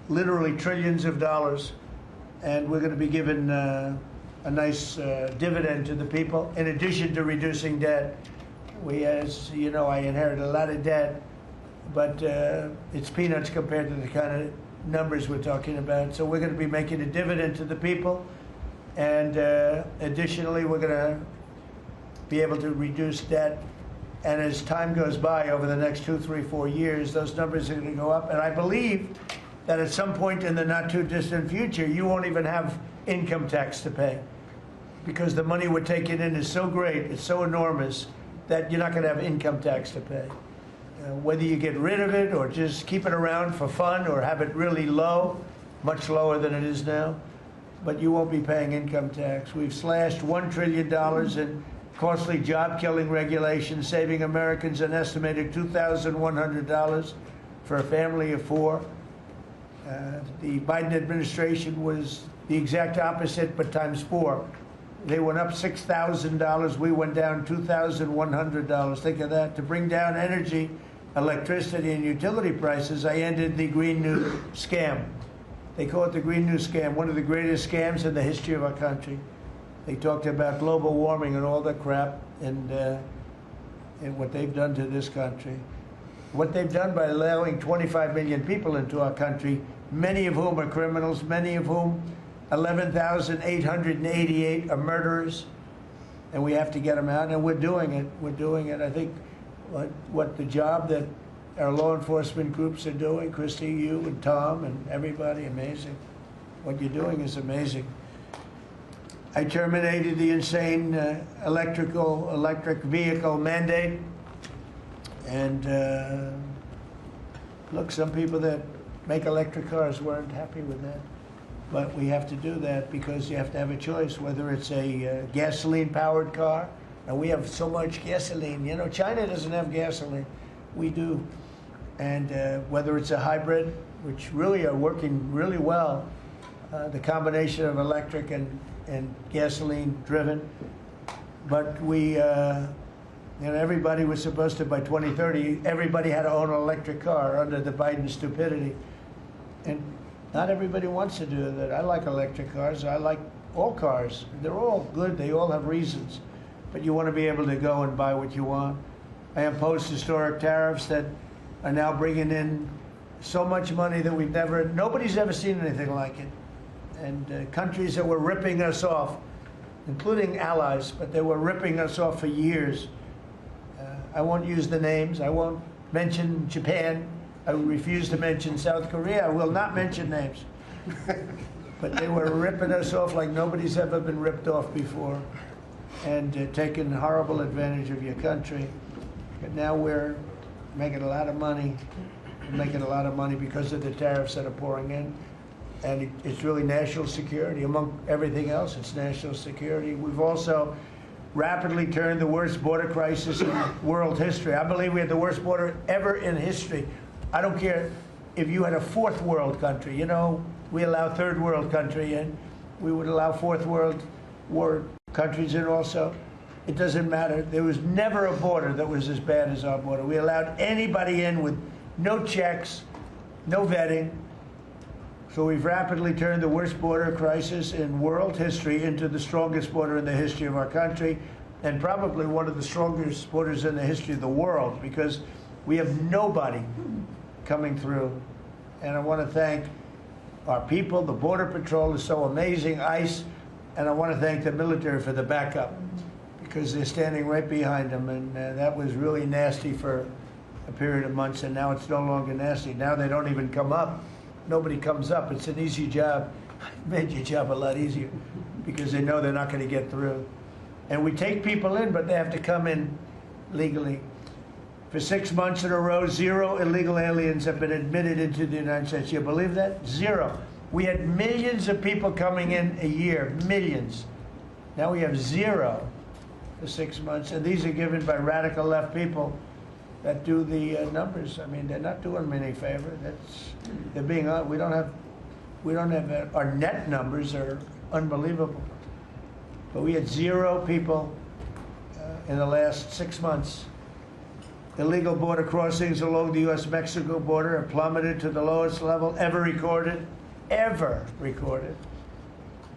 literally trillions of dollars, and we're going to be giving a nice dividend to the people, in addition to reducing debt. As you know, I inherited a lot of debt, but it's peanuts compared to the kind of numbers we're talking about. So we're going to be making a dividend to the people, and additionally, we're going to be able to reduce debt. And as time goes by, over the next 2, 3, 4 years, those numbers are going to go up. And I believe that at some point in the not too distant future, you won't even have income tax to pay, because the money we're taking in is so great, it's so enormous, that you're not going to have income tax to pay. Whether you get rid of it or just keep it around for fun or have it really low, much lower than it is now, but you won't be paying income tax. We've slashed $1 trillion in costly job-killing regulations, saving Americans an estimated $2,100 for a family of 4. The Biden administration was the exact opposite, but times 4. They went up $6,000. We went down $2,100. Think of that. To bring down energy, electricity, and utility prices, I ended the Green New Scam. They call it the Green New Scam, one of the greatest scams in the history of our country. They talked about global warming and all that crap, and what they've done to this country. What they've done by allowing 25 million people into our country, many of whom are criminals, many of whom 11,888 are murderers, and we have to get them out, and we're doing it. We're doing it. I think what the job that our law enforcement groups are doing, Christy, you and Tom and everybody, amazing. What you're doing is amazing. I terminated the insane electric vehicle mandate, and look, some people that make electric cars weren't happy with that. But we have to do that because you have to have a choice, whether it's a gasoline-powered car. And we have so much gasoline. You know, China doesn't have gasoline. We do. And whether it's a hybrid, which really are working really well, the combination of electric and gasoline-driven. But everybody was supposed to, by 2030, everybody had to own an electric car under the Biden stupidity. And not everybody wants to do that. I like electric cars. I like all cars. They're all good. They all have reasons. But you want to be able to go and buy what you want. I imposed historic tariffs that are now bringing in so much money that nobody's ever seen anything like it. And countries that were ripping us off, including allies, but they were ripping us off for years. I won't use the names. I won't mention Japan. I refuse to mention South Korea. I will not mention names. But they were ripping us off like nobody's ever been ripped off before, and taking horrible advantage of your country. But now we're making a lot of money. We're making a lot of money because of the tariffs that are pouring in. And it's really national security. Among everything else, it's national security. We've also rapidly turned the worst border crisis in world history. I believe we had the worst border ever in history. I don't care if you had a 4th world country. You know, we allow 3rd world country in. We would allow 4th world war countries in also. It doesn't matter. There was never a border that was as bad as our border. We allowed anybody in with no checks, no vetting. So we've rapidly turned the worst border crisis in world history into the strongest border in the history of our country, and probably one of the strongest borders in the history of the world, because we have nobody coming through. And I want to thank our people. The Border Patrol is so amazing, ICE, and I want to thank the military for the backup, because they're standing right behind them, and that was really nasty for a period of months, and now it's no longer nasty. Now they don't even come up. Nobody comes up. It's an easy job. It made your job a lot easier, because they know they're not going to get through. And we take people in, but they have to come in legally. For 6 months in a row, 0 illegal aliens have been admitted into the United States. You believe that? 0. We had millions of people coming in a year, millions. Now we have 0 for 6 months, and these are given by radical left people that do the numbers. I mean, they're not doing me any favor. They're being. We don't have our net numbers are unbelievable, but we had 0 people in the last 6 months. Illegal border crossings along the U.S.-Mexico border have plummeted to the lowest level ever recorded.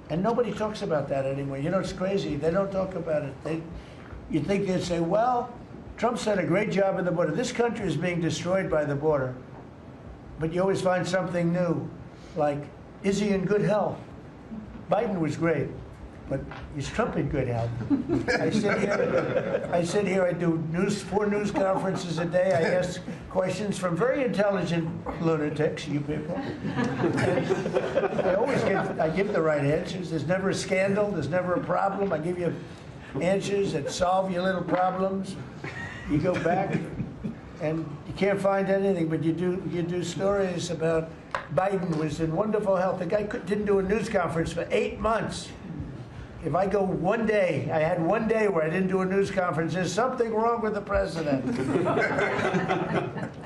And nobody talks about that anymore. You know, it's crazy. They don't talk about it. You'd think they'd say, well, Trump's done a great job at the border. This country is being destroyed by the border. But you always find something new, like, is he in good health? Biden was great, but is Trump in good health? I sit here, I do 4 news conferences a day. I ask questions from very intelligent lunatics, you people. I give the right answers. There's never a scandal. There's never a problem. I give you answers that solve your little problems. You go back and you can't find anything, but you do stories about Biden was in wonderful health. The guy didn't do a news conference for 8 months. If I go one day, I had one day where I didn't do a news conference, there's something wrong with the president.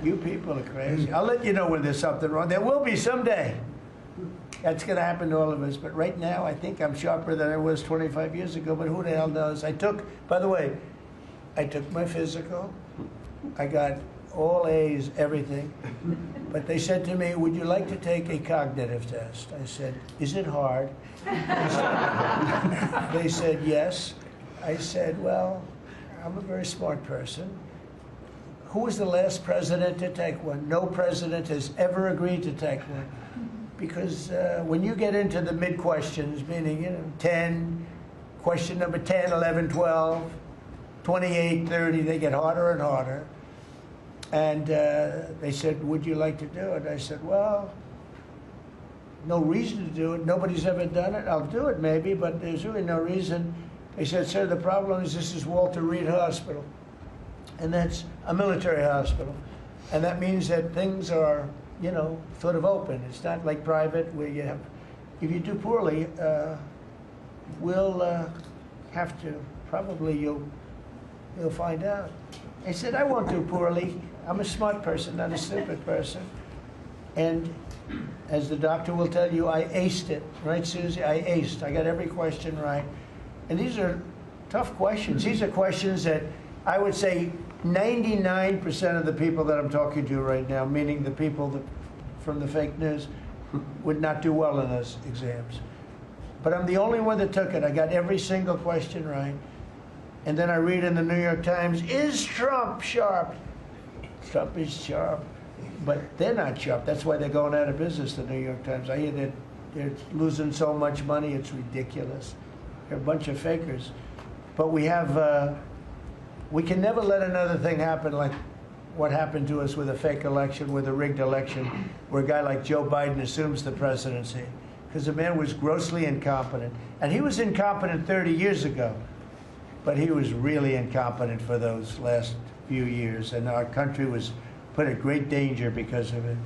You people are crazy. I'll let you know when there's something wrong. There will be someday. That's going to happen to all of us. But right now, I think I'm sharper than I was 25 years ago, but who the hell knows? By the way, I took my physical. I got all A's, everything. But they said to me, would you like to take a cognitive test? I said, is it hard? They said, yes. I said, well, I'm a very smart person. Who was the last president to take one? No president has ever agreed to take one. Because when you get into the mid-questions, meaning, 10, question number 10, 11, 12, 28, 30, they get harder and harder. And they said, would you like to do it? I said, well, no reason to do it. Nobody's ever done it. I'll do it maybe, but there's really no reason. They said, sir, the problem is this is Walter Reed Hospital. And that's a military hospital. And that means that things are, sort of open. It's not like private where you have, if you do poorly, we'll have to, probably you'll find out. I said, I won't do poorly. I'm a smart person, not a stupid person. And as the doctor will tell you, I aced it. Right, Susie? I aced. I got every question right. And these are tough questions. These are questions that I would say 99% of the people that I'm talking to right now, meaning the people from the fake news, would not do well in those exams. But I'm the only one that took it. I got every single question right. And then I read in the New York Times, is Trump sharp? Trump is sharp. But they're not sharp. That's why they're going out of business, the New York Times. I hear that they're losing so much money, it's ridiculous. They're a bunch of fakers. But we can never let another thing happen like what happened to us with a fake election, with a rigged election, where a guy like Joe Biden assumes the presidency. Because the man was grossly incompetent. And he was incompetent 30 years ago. But he was really incompetent for those last few years, and our country was put at great danger because of it.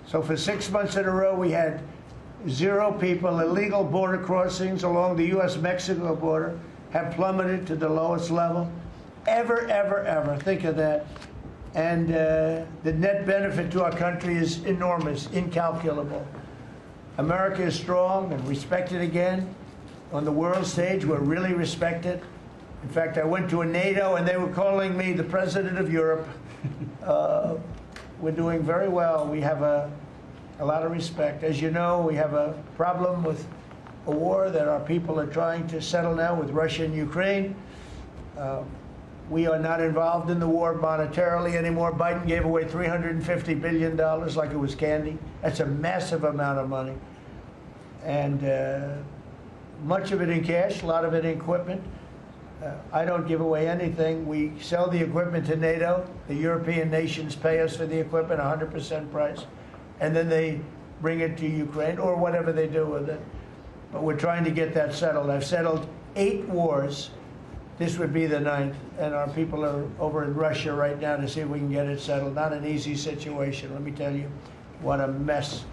So for 6 months in a row, we had 0 people. Illegal border crossings along the U.S.-Mexico border have plummeted to the lowest level ever, ever, ever. Think of that. And the net benefit to our country is enormous, incalculable. America is strong and respected again. On the world stage, we're really respected. In fact, I went to a NATO and they were calling me the president of Europe. We're doing very well. We have a lot of respect. As you know, we have a problem with a war that our people are trying to settle now with Russia and Ukraine. We are not involved in the war monetarily anymore. Biden gave away $350 billion like it was candy. That's a massive amount of money. And much of it in cash, a lot of it in equipment. I don't give away anything. We sell the equipment to NATO. The European nations pay us for the equipment, 100% price. And then they bring it to Ukraine or whatever they do with it. But we're trying to get that settled. I've settled 8 wars. this would be the 9th, and our people are over in Russia right now to see if we can get it settled. Not an easy situation, let me tell you. What a mess.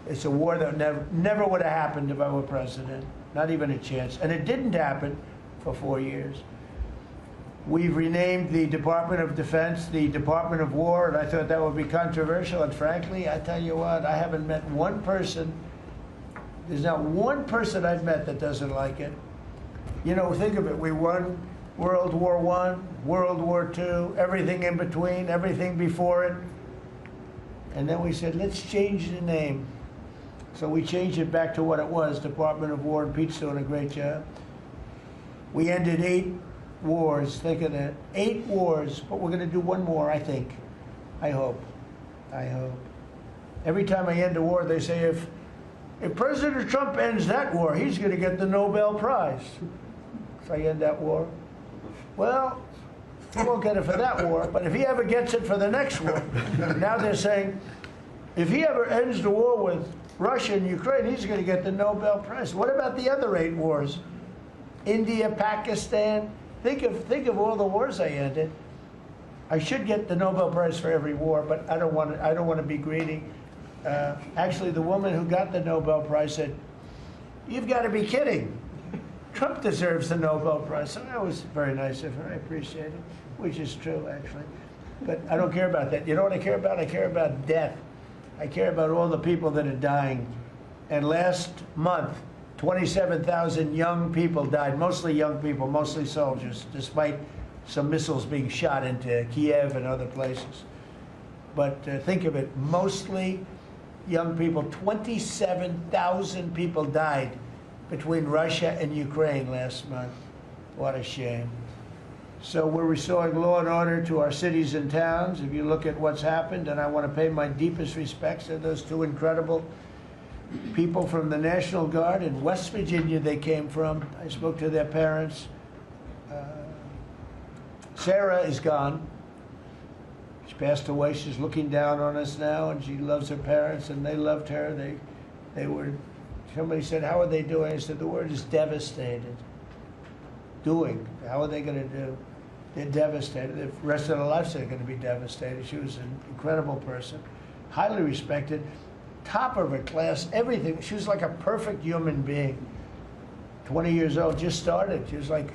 It's a war that never would have happened if I were president. Not even a chance. And it didn't happen for 4 years. We've renamed the Department of Defense the Department of War, and I thought that would be controversial. And frankly, I tell you what, I haven't met one person, there's not one person I've met that doesn't like it. You know, think of it. We won World War I, World War II, everything in between, everything before it. And then we said, let's change the name. So we changed it back to what it was, Department of War, and Pete's doing a great job. We ended 8 wars, think of that. 8 wars, but we're going to do one more, I think. I hope. I hope. Every time I end a war, they say, if President Trump ends that war, he's going to get the Nobel Prize. So I end that war. Well, he won't get it for that war, but if he ever gets it for the next war, now they're saying, if he ever ends the war with Russia and Ukraine, he's going to get the Nobel Prize. What about the other 8 wars? India, Pakistan. Think of all the wars I ended. I should get the Nobel Prize for every war, but I don't want to be greedy. Actually, the woman who got the Nobel Prize said, "You've got to be kidding. Trump deserves the Nobel Prize." So that was very nice of her. I appreciate it, which is true, actually. But I don't care about that. You know what I care about? I care about death. I care about all the people that are dying. And last month, 27,000 young people died, mostly young people, mostly soldiers, despite some missiles being shot into Kiev and other places. But think of it, mostly young people. 27,000 people died between Russia and Ukraine last month. What a shame. So we're restoring law and order to our cities and towns. If you look at what's happened, and I want to pay my deepest respects to those 2 incredible people from the National Guard in West Virginia they came from. I spoke to their parents. Sarah is gone. She passed away. She's looking down on us now, and she loves her parents, and they loved her. They were, somebody said, how are they doing? I said, the word is devastated. Doing. How are they going to do? They're devastated. The rest of their lives they're going to be devastated. She was an incredible person, highly respected, top of her class, everything. She was like a perfect human being. 20 years old, just started. She was like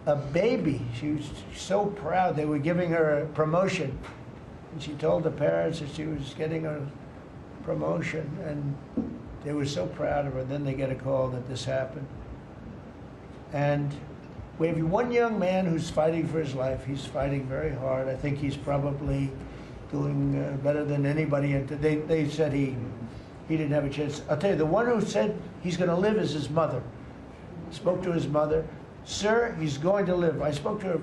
a baby. She was so proud. They were giving her a promotion. And she told the parents that she was getting a promotion. And they were so proud of her. Then they get a call that this happened. And we have one young man who's fighting for his life. He's fighting very hard. I think he's probably doing better than anybody. They said he didn't have a chance. I'll tell you, the one who said he's going to live is his mother. Spoke to his mother. Sir, he's going to live. I spoke to her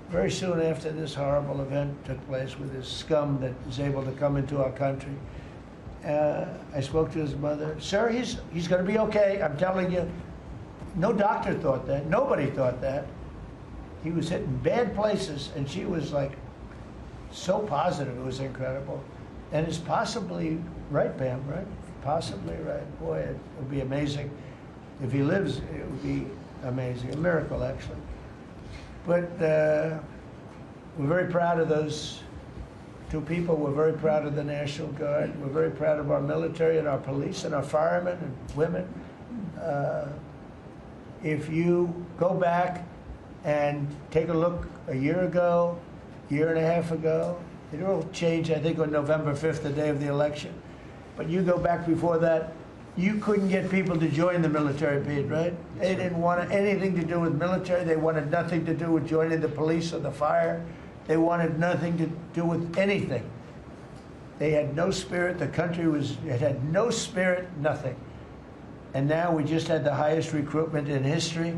very soon after this horrible event took place with this scum that is able to come into our country. I spoke to his mother. Sir, he's going to be okay. I'm telling you. No doctor thought that. Nobody thought that. He was hitting bad places, and she was like so positive. It was incredible. And it's possibly right, Pam, right? Possibly right. Boy, it would be amazing. If he lives, it would be amazing. A miracle, actually. But we're very proud of those 2 people. We're very proud of the National Guard. We're very proud of our military and our police and our firemen and women. If you go back and take a look a year ago, year and a half ago, it will change, I think, on November 5th, the day of the election. But you go back before that, you couldn't get people to join the military, Pete, right? They didn't want anything to do with military. They wanted nothing to do with joining the police or the fire. They wanted nothing to do with anything. They had no spirit. The country it had no spirit, nothing. And now we just had the highest recruitment in history,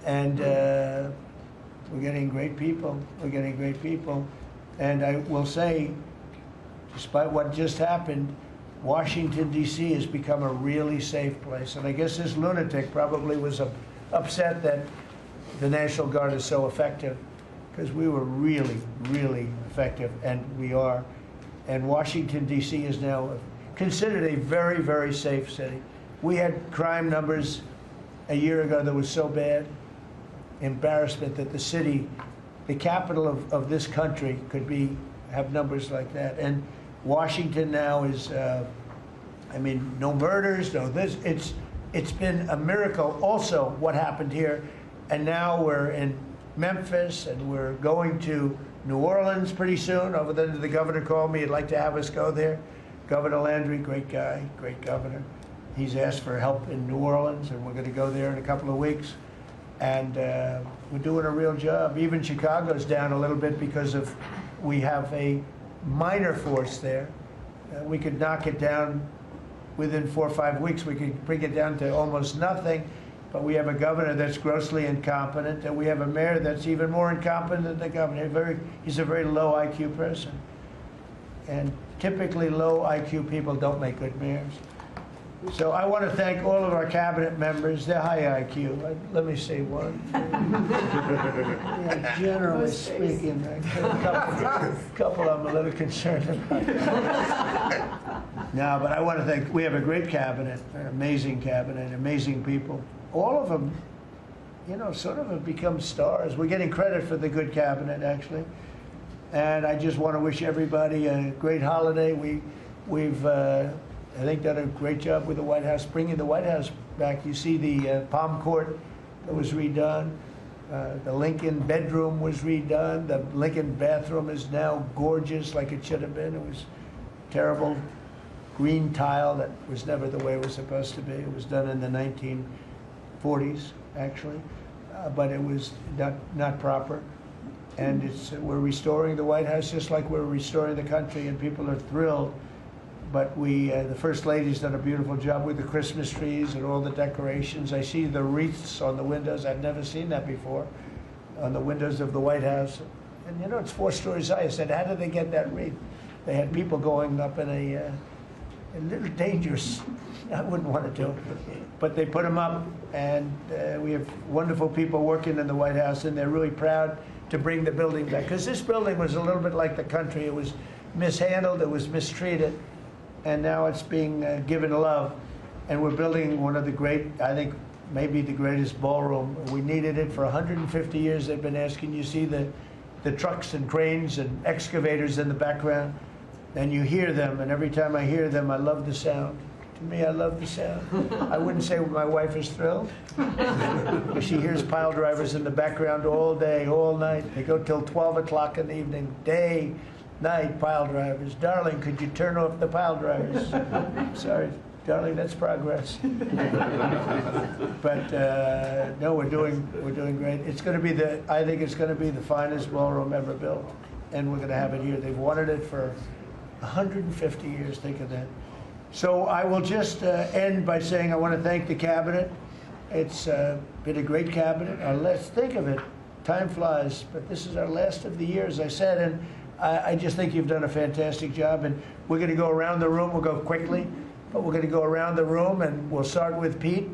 and we're getting great people. We're getting great people. And I will say, despite what just happened, Washington, D.C. has become a really safe place. And I guess this lunatic probably was upset that the National Guard is so effective, because we were really, really effective, and we are. And Washington, D.C. is now considered a very, very safe city. We had crime numbers a year ago that was so bad. embarrassment that the city, the capital of this country, could have numbers like that. And Washington now is, I mean, no murders, no this. It's been a miracle also what happened here. And now we're in Memphis, and we're going to New Orleans pretty soon. Over there, the governor called me. He'd like to have us go there. Governor Landry, great guy, great governor. He's asked for help in New Orleans, and we're going to go there in a couple of weeks. And we're doing a real job. Even Chicago's down a little bit because we have a minor force there. We could knock it down within 4 or 5 weeks. We could bring it down to almost nothing. But we have a governor that's grossly incompetent, and we have a mayor that's even more incompetent than the governor. He's a very low IQ person. And typically low IQ people don't make good mayors. So I want to thank all of our cabinet members. They're high IQ. Let me say one. Yeah, generally speaking, a couple I'm a little concerned about. No, but I want to thank, we have a great cabinet, an amazing cabinet, amazing people. All of them, you know, sort of have become stars. We're getting credit for the good cabinet, actually. And I just want to wish everybody a great holiday. We've I think, done a great job with the White House, bringing the White House back. You see the Palm Court that was redone. The Lincoln bedroom was redone. The Lincoln bathroom is now gorgeous, like it should have been. It was terrible green tile that was never the way it was supposed to be. It was done in the 1940s, actually, but it was not proper. And we're restoring the White House just like we're restoring the country, and people are thrilled. But the First Lady's done a beautiful job with the Christmas trees and all the decorations. I see the wreaths on the windows. I've never seen that before, on the windows of the White House. And you know, it's 4 stories high. I said, how did they get that wreath? They had people going up in a little dangerous. I wouldn't want to do it. But they put them up, and we have wonderful people working in the White House, and they're really proud to bring the building back. Because this building was a little bit like the country. It was mishandled, it was mistreated. And now it's being given love. And we're building one of the great, I think, maybe the greatest ballroom. We needed it for 150 years. They've been asking. You see the trucks and cranes and excavators in the background, and you hear them. And every time I hear them, I love the sound. To me, I love the sound. I wouldn't say my wife is thrilled. She hears pile drivers in the background all day, all night. They go till 12 o'clock in the evening, day, night, pile drivers. Darling, could you turn off the pile drivers? Sorry, darling, that's progress. But no, we're doing great. It's going to be I think it's going to be the finest ballroom ever built, and we're going to have it here. They've wanted it for 150 years. Think of that. So I will just end by saying I want to thank the cabinet. It's been a great cabinet. Let's think of it. Time flies, but this is our last of the year, as I said, and I just think you've done a fantastic job, and we're going to go around the room. We'll go quickly, but we're going to go around the room, and we'll start with Pete,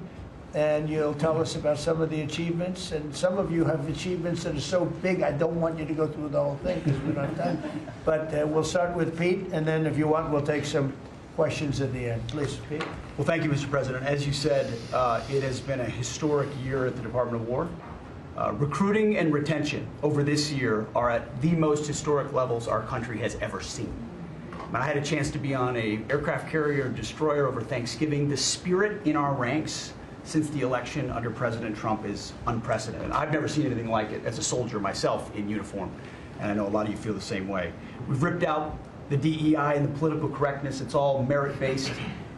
and you'll tell us about some of the achievements. And some of you have achievements that are so big, I don't want you to go through the whole thing because we don't have time. But we'll start with Pete, and then if you want, we'll take some questions at the end. Please, Pete. Well, thank you, Mr. President. As you said, it has been a historic year at the Department of War. Recruiting and retention over this year are at the most historic levels our country has ever seen. I had a chance to be on a aircraft carrier destroyer over Thanksgiving. The spirit in our ranks since the election under President Trump is unprecedented. I've never seen anything like it as a soldier myself in uniform, and I know a lot of you feel the same way. We've ripped out the DEI and the political correctness. It's all merit-based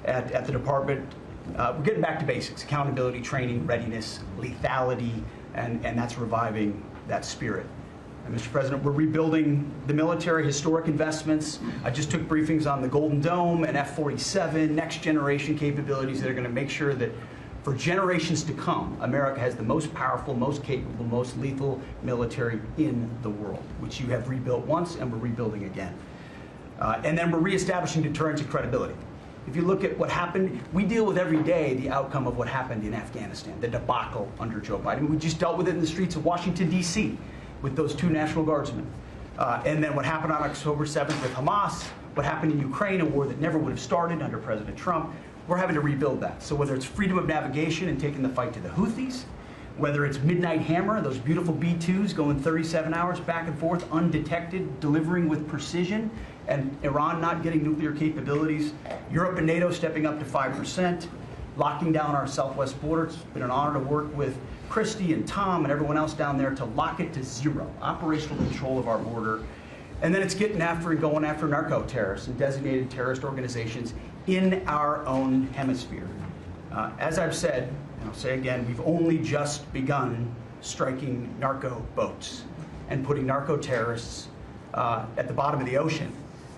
at the department. We're getting back to basics: accountability, training, readiness, lethality, and that's reviving that spirit. And Mr. President, we're rebuilding the military, historic investments. I just took briefings on the Golden Dome and F-47, next generation capabilities that are going to make sure that for generations to come, America has the most powerful, most capable, most lethal military in the world, which you have rebuilt once and we're rebuilding again. And then we're reestablishing deterrence and credibility. If you look at what happened, we deal with every day the outcome of what happened in Afghanistan, the debacle under Joe Biden. We just dealt with it in the streets of Washington, D.C. with those 2 National Guardsmen. And then what happened on October 7th with Hamas, what happened in Ukraine, a war that never would have started under President Trump. We're having to rebuild that. So whether it's freedom of navigation and taking the fight to the Houthis, Whether it's Midnight Hammer, those beautiful B-2s going 37 hours back and forth, undetected, delivering with precision, and Iran not getting nuclear capabilities, Europe and NATO stepping up to 5%, locking down our southwest border. It's been an honor to work with Christy and Tom and everyone else down there to lock it to zero, operational control of our border. And then it's getting after and going after narco-terrorists and designated terrorist organizations in our own hemisphere. As I've said, and I'll say again, we've only just begun striking narco boats and putting narco-terrorists at the bottom of the ocean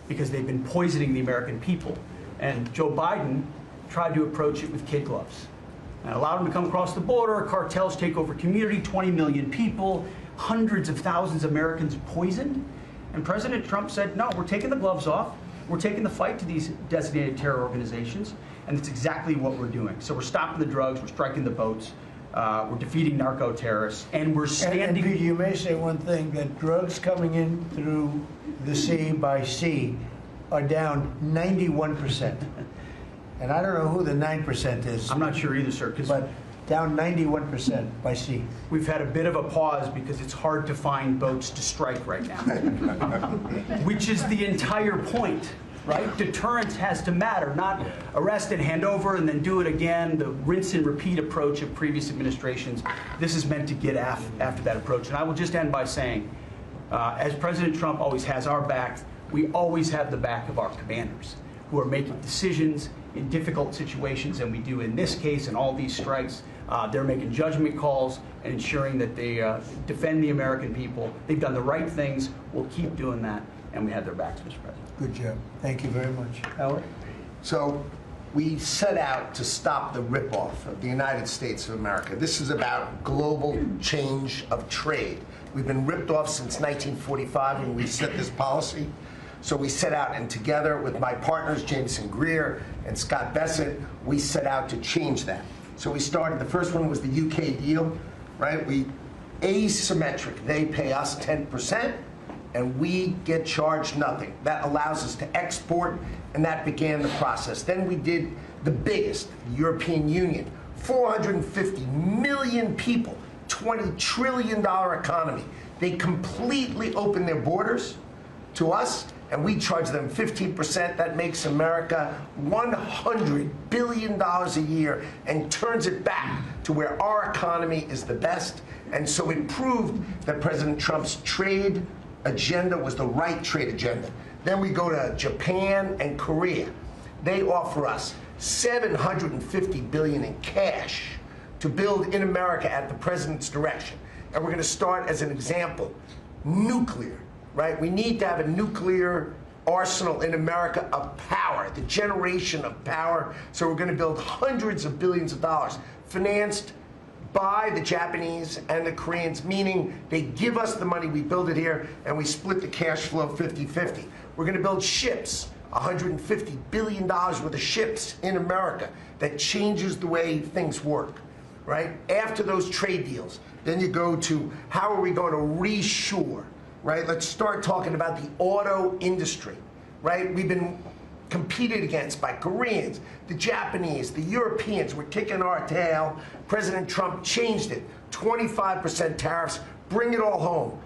because they've been poisoning the American people. And Joe Biden tried to approach it with kid gloves. And allowed them to come across the border, cartels take over community, 20 million people, hundreds of thousands of Americans poisoned. And President Trump said, no, we're taking the gloves off. We're taking the fight to these designated terror organizations. And it's exactly what we're doing. So we're stopping the drugs, we're striking the boats, we're defeating narco-terrorists, and we're standing... And you may say one thing, that drugs coming in through the sea by sea are down 91%. And I don't know who the 9% is. I'm not sure either, sir, because but down 91% by sea. we've had a bit of a pause because it's hard to find boats to strike right now, which is the entire point, right? Deterrence has to matter, not arrest and hand over and then do it again, the rinse and repeat approach of previous administrations. This is meant to get after that approach. And I will just end by saying, as President Trump always has our back, we always have the back of our commanders who are making decisions in difficult situations, and we do in this case and all these strikes. They're making judgment calls and ensuring that they defend the American people. They've done the right things. We'll keep doing that, and we have their backs, Mr. President. Good job. Thank you very much. Howard? So we set out to stop the ripoff of the United States of America. This is about global change of trade. We've been ripped off since 1945 when we set this policy. So we set out, and together with my partners, Jameson Greer and Scott Bessent, we set out to change that. So we started, the first one was the UK deal, right? We asymmetric. They pay us 10%, and we get charged nothing. That allows us to export, and that began the process. Then we did the biggest, the European Union, 450 million people, $20 trillion economy. They completely opened their borders to us, and we charge them 15%. That makes America $100 billion a year and turns it back to where our economy is the best. And so it proved that President Trump's trade agenda was the right trade agenda. Then we go to Japan and Korea. They offer us $750 billion in cash to build in America at the president's direction. And we're going to start, as an example, nuclear. Right? We need to have a nuclear arsenal in America of power, the generation of power. So we're going to build hundreds of billions of dollars, financed by the Japanese and the Koreans, meaning they give us the money, we build it here, and we split the cash flow 50-50. We're going to build ships, $150 billion worth of ships in America. That changes the way things work. Right? After those trade deals, then you go to how are we going to reshore? Right? Let's start talking about the auto industry, right? We've been competed against by Koreans, the Japanese, the Europeans. We're kicking our tail. President Trump changed it. 25% tariffs, bring it all home.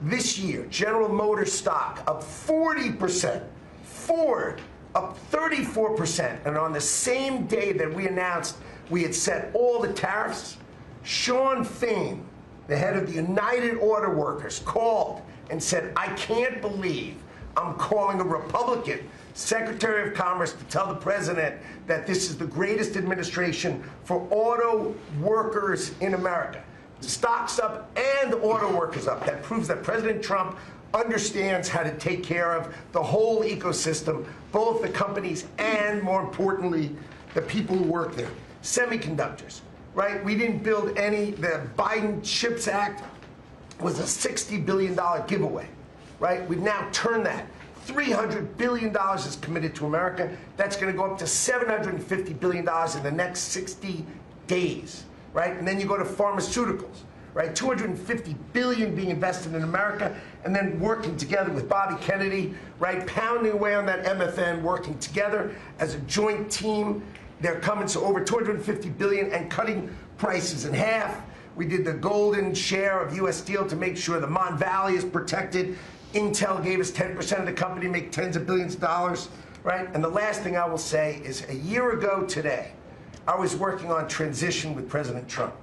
This year, General Motors stock up 40%, Ford up 34%, and on the same day that we announced we had set all the tariffs, Sean Fain, the head of the United Auto Workers, called and said, I can't believe I'm calling a Republican Secretary of Commerce to tell the president that this is the greatest administration for auto workers in America. Stocks up and auto workers up. That proves that President Trump understands how to take care of the whole ecosystem, both the companies and, more importantly, the people who work there. Semiconductors, right? We didn't build any. The Biden CHIPS Act was a $60 billion giveaway, right? We've now turned that. $300 billion is committed to America. That's going to go up to $750 billion in the next 60 days, right? And then you go to pharmaceuticals, right? $250 billion being invested in America, and then working together with Bobby Kennedy, right? Pounding away on that MFN, working together as a joint team. They're coming to over $250 billion and cutting prices in half. We did the golden share of U.S. Steel to make sure the Mon Valley is protected. Intel gave us 10% of the company, make tens of billions of dollars, right? And the last thing I will say is a year ago today, I was working on transition with President Trump,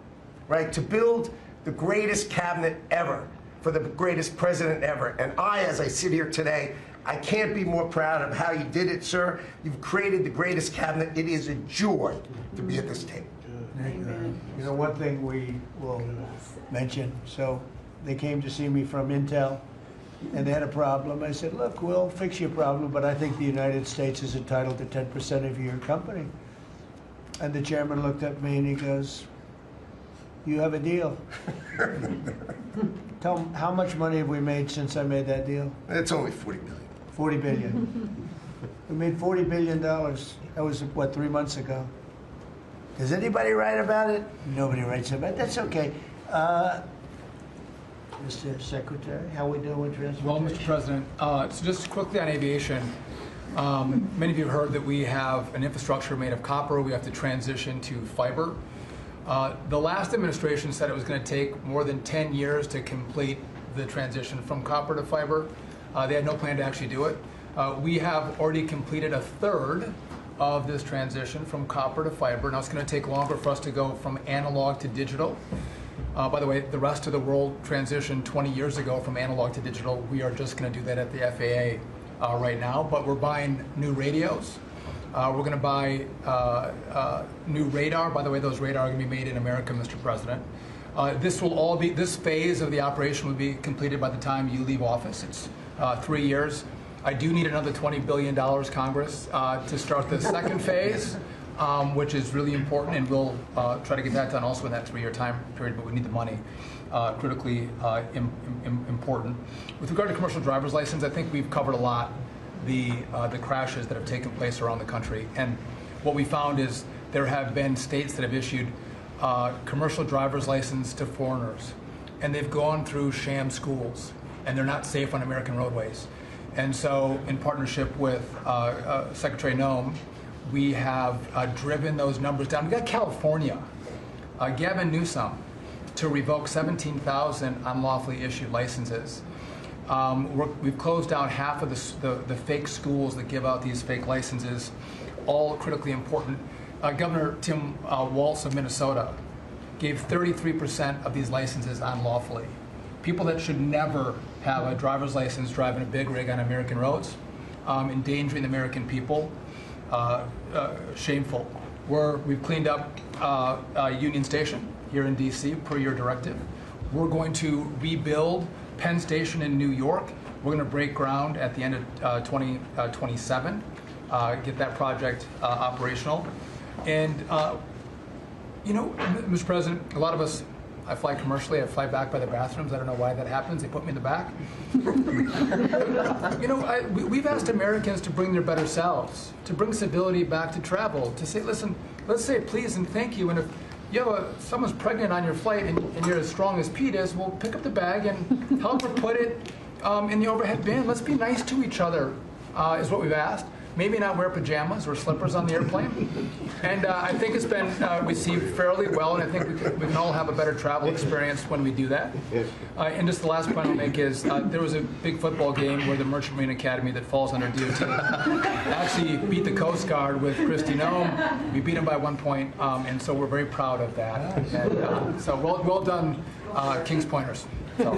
right? To build the greatest cabinet ever for the greatest president ever. And I, as I sit here today, I can't be more proud of how you did it, sir. You've created the greatest cabinet. It is a joy to be at this table. You know, one thing we will mention, so they came to see me from Intel, and they had a problem. I said, look, we'll fix your problem, but I think the United States is entitled to 10% of your company. And the chairman looked at me and he goes, you have a deal. Tell them, how much money have we made since I made that deal? It's only 40 billion. 40 billion. We made $40 billion. That was, what, 3 months ago? Does anybody write about it? Nobody writes about it. That's okay. Mr. Secretary, how we doing with transportation? Well, Mr. President, so just quickly on aviation, many of you have heard that we have an infrastructure made of copper. We have to transition to fiber. The last administration said it was going to take more than 10 years to complete the transition from copper to fiber. They had no plan to actually do it. We have already completed a third of this transition from copper to fiber. Now it's going to take longer for us to go from analog to digital. By the way, the rest of the world transitioned 20 years ago from analog to digital. We are just going to do that at the FAA right now, but we're buying new radios. We're going to buy new radar. By the way, those radar are going to be made in America, Mr. President. This phase of the operation will be completed by the time you leave office. It's 3 years. I do need another $20 billion, Congress, to start the second phase, which is really important, and we'll try to get that done also in that 3-year time period, but we need the money, critically important. With regard to commercial driver's license, I think we've covered a lot the crashes that have taken place around the country, and what we found is there have been states that have issued commercial driver's license to foreigners, and they've gone through sham schools, and they're not safe on American roadways. And so, in partnership with Secretary Noem, we have driven those numbers down. We got California, Gavin Newsom, to revoke 17,000 unlawfully issued licenses. We've closed down half of the fake schools that give out these fake licenses, all critically important. Governor Tim Walz of Minnesota gave 33% of these licenses unlawfully. People that should never have a driver's license driving a big rig on American roads, endangering the American people, shameful. We've cleaned up Union Station here in D.C. per your directive. We're going to rebuild Penn Station in New York. We're going to break ground at the end of 2027, get that project operational. And, you know, Mr. President, a lot of us, I fly commercially, I fly back by the bathrooms. I don't know why that happens. They put me in the back. You know, we've asked Americans to bring their better selves, to bring civility back to travel, to say, listen, let's say please and thank you. And if you have someone's pregnant on your flight and you're as strong as Pete is, well, pick up the bag and help her put it in the overhead bin. Let's be nice to each other, is what we've asked. Maybe not wear pajamas or slippers on the airplane. And I think it's been received fairly well, and I think we can all have a better travel experience when we do that. And just the last point I'll make is there was a big football game where the Merchant Marine Academy that falls under DOT actually beat the Coast Guard with Kristi Noem. We beat them by 1 point, and so we're very proud of that. And so well done, Kings Pointers. So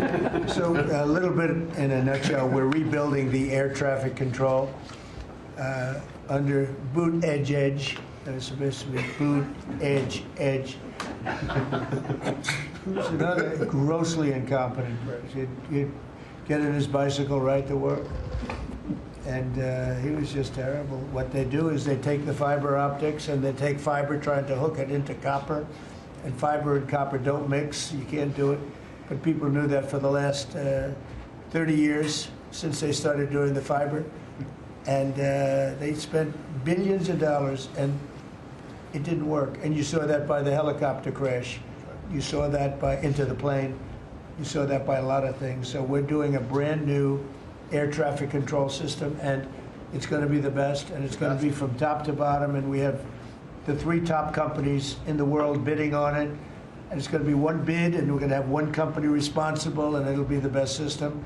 a little bit in a nutshell, we're rebuilding the air traffic control under boot edge. That was supposed to be boot edge. Who's another grossly incompetent person? He'd get on his bicycle, ride to work, and he was just terrible. What they do is they take the fiber optics and they take fiber trying to hook it into copper, and fiber and copper don't mix. You can't do it. But people knew that for the last 30 years since they started doing the fiber. And they spent billions of dollars, and it didn't work. And you saw that by the helicopter crash. You saw that by Into the Plane. You saw that by a lot of things. So we're doing a brand new air traffic control system, and it's going to be the best, and it's going to be from top to bottom. And we have the 3 top companies in the world bidding on it. and it's going to be one bid, and we're going to have one company responsible, and it'll be the best system.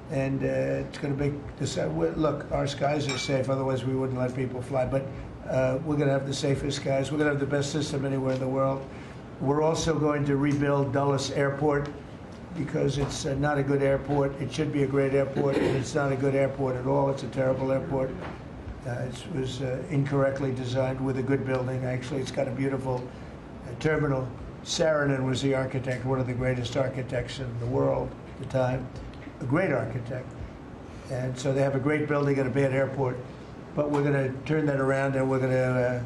And it's going to make this. Look, our skies are safe. Otherwise, we wouldn't let people fly. But we're going to have the safest skies. We're going to have the best system anywhere in the world. We're also going to rebuild Dulles Airport because it's not a good airport. It should be a great airport, and it's not a good airport at all. It's a terrible airport. It was incorrectly designed with a good building. Actually, it's got a beautiful terminal. Saarinen was the architect, one of the greatest architects in the world at the time, a great architect. And so they have a great building and a bad airport. But we're going to turn that around, and we're going to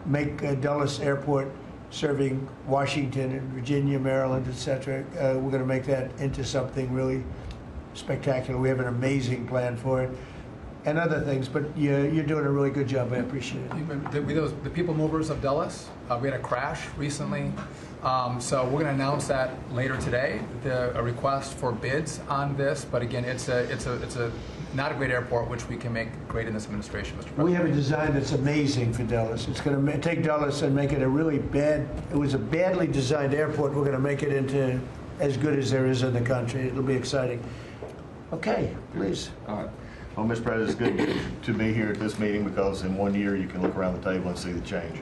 make Dulles Airport, serving Washington and Virginia, Maryland, etc. We're going to make that into something really spectacular. We have an amazing plan for it, and other things. But you're doing a really good job. I appreciate it. The people movers of Dulles, we had a crash recently. So we're going to announce that later today, a request for bids on this. But again, it's a not a great airport, which we can make great in this administration, Mr. President. We have a design that's amazing for Dulles. It's going to take Dulles and make it a really bad. It was a badly designed airport. We're going to make it into as good as there is in the country. It'll be exciting. Okay, please. All right. Well, Mr. President, it's good to be here at this meeting because in 1 year you can look around the table and see the change.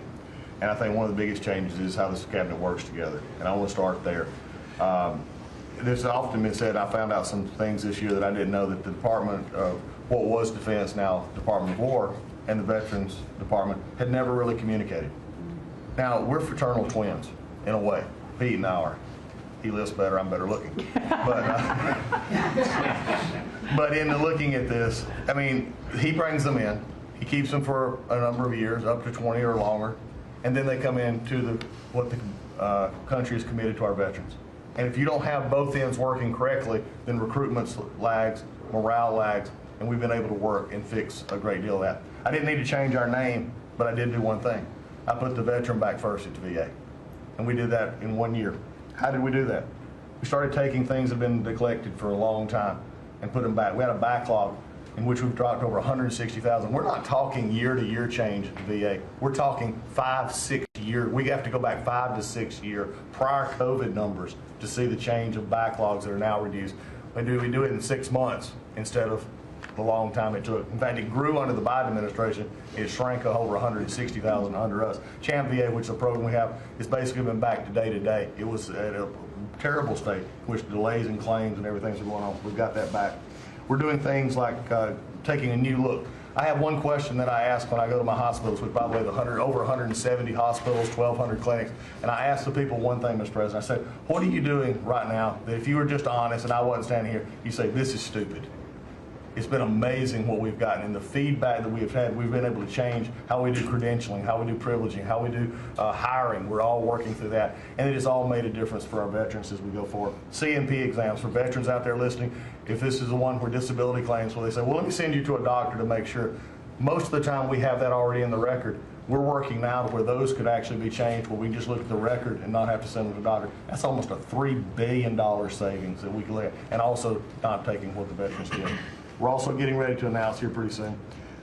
And I think one of the biggest changes is how this cabinet works together. And I want to start there. There's often been said, I found out some things this year that I didn't know, that the Department of what was Defense, now Department of War, and the Veterans Department had never really communicated. Now, we're fraternal twins, in a way. Pete and I are. He lifts better, I'm better looking. But in the looking at this, I mean, he brings them in. He keeps them for a number of years, up to 20 or longer, and then they come into what the country is committed to our veterans. And if you don't have both ends working correctly, then recruitment lags, morale lags, and we've been able to work and fix a great deal of that. I didn't need to change our name, but I did do one thing. I put the veteran back first at the VA. And we did that in 1 year. How did we do that? We started taking things that have been neglected for a long time and put them back. We had a backlog in which we've dropped over 160,000. We're not talking year-to-year change at the VA. We're talking 5, 6 year. We have to go back 5 to 6 year prior COVID numbers to see the change of backlogs that are now reduced. We do it in 6 months instead of the long time it took. In fact, it grew under the Biden administration. It shrank over 160,000 under us. Champ VA, which is a program we have, has basically been back to day to day. It was at a terrible state, which delays and claims and everything's going on. We've got that back. We're doing things like taking a new look. I have one question that I ask when I go to my hospitals, which probably over 170 hospitals, 1,200 clinics, and I ask the people one thing, Mr. President. I said, what are you doing right now that if you were just honest and I wasn't standing here, you say, this is stupid. It's been amazing what we've gotten, and the feedback that we've had. We've been able to change how we do credentialing, how we do privileging, how we do hiring. We're all working through that, and it has all made a difference for our veterans as we go forward. CMP exams for veterans out there listening. If this is the one where disability claims, where they say, well, let me send you to a doctor to make sure. Most of the time we have that already in the record. We're working now to where those could actually be changed, where we just look at the record and not have to send them to the doctor. That's almost a $3 billion savings that we can let, and also not taking what the veterans get. We're also getting ready to announce here pretty soon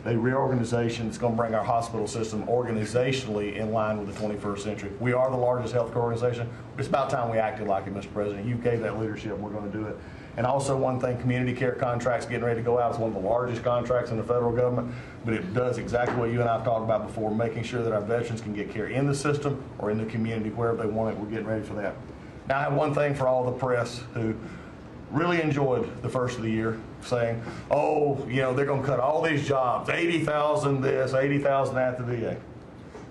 a reorganization that's going to bring our hospital system organizationally in line with the 21st century. We are the largest healthcare organization. It's about time we acted like it, Mr. President. You gave that leadership. We're going to do it. And also one thing, community care contracts getting ready to go out. It's one of the largest contracts in the federal government, but it does exactly what you and I have talked about before, making sure that our veterans can get care in the system or in the community, wherever they want it. We're getting ready for that. Now I have one thing for all the press who really enjoyed the first of the year, saying, oh, you know, they're going to cut all these jobs, 80,000 this, 80,000 at the VA.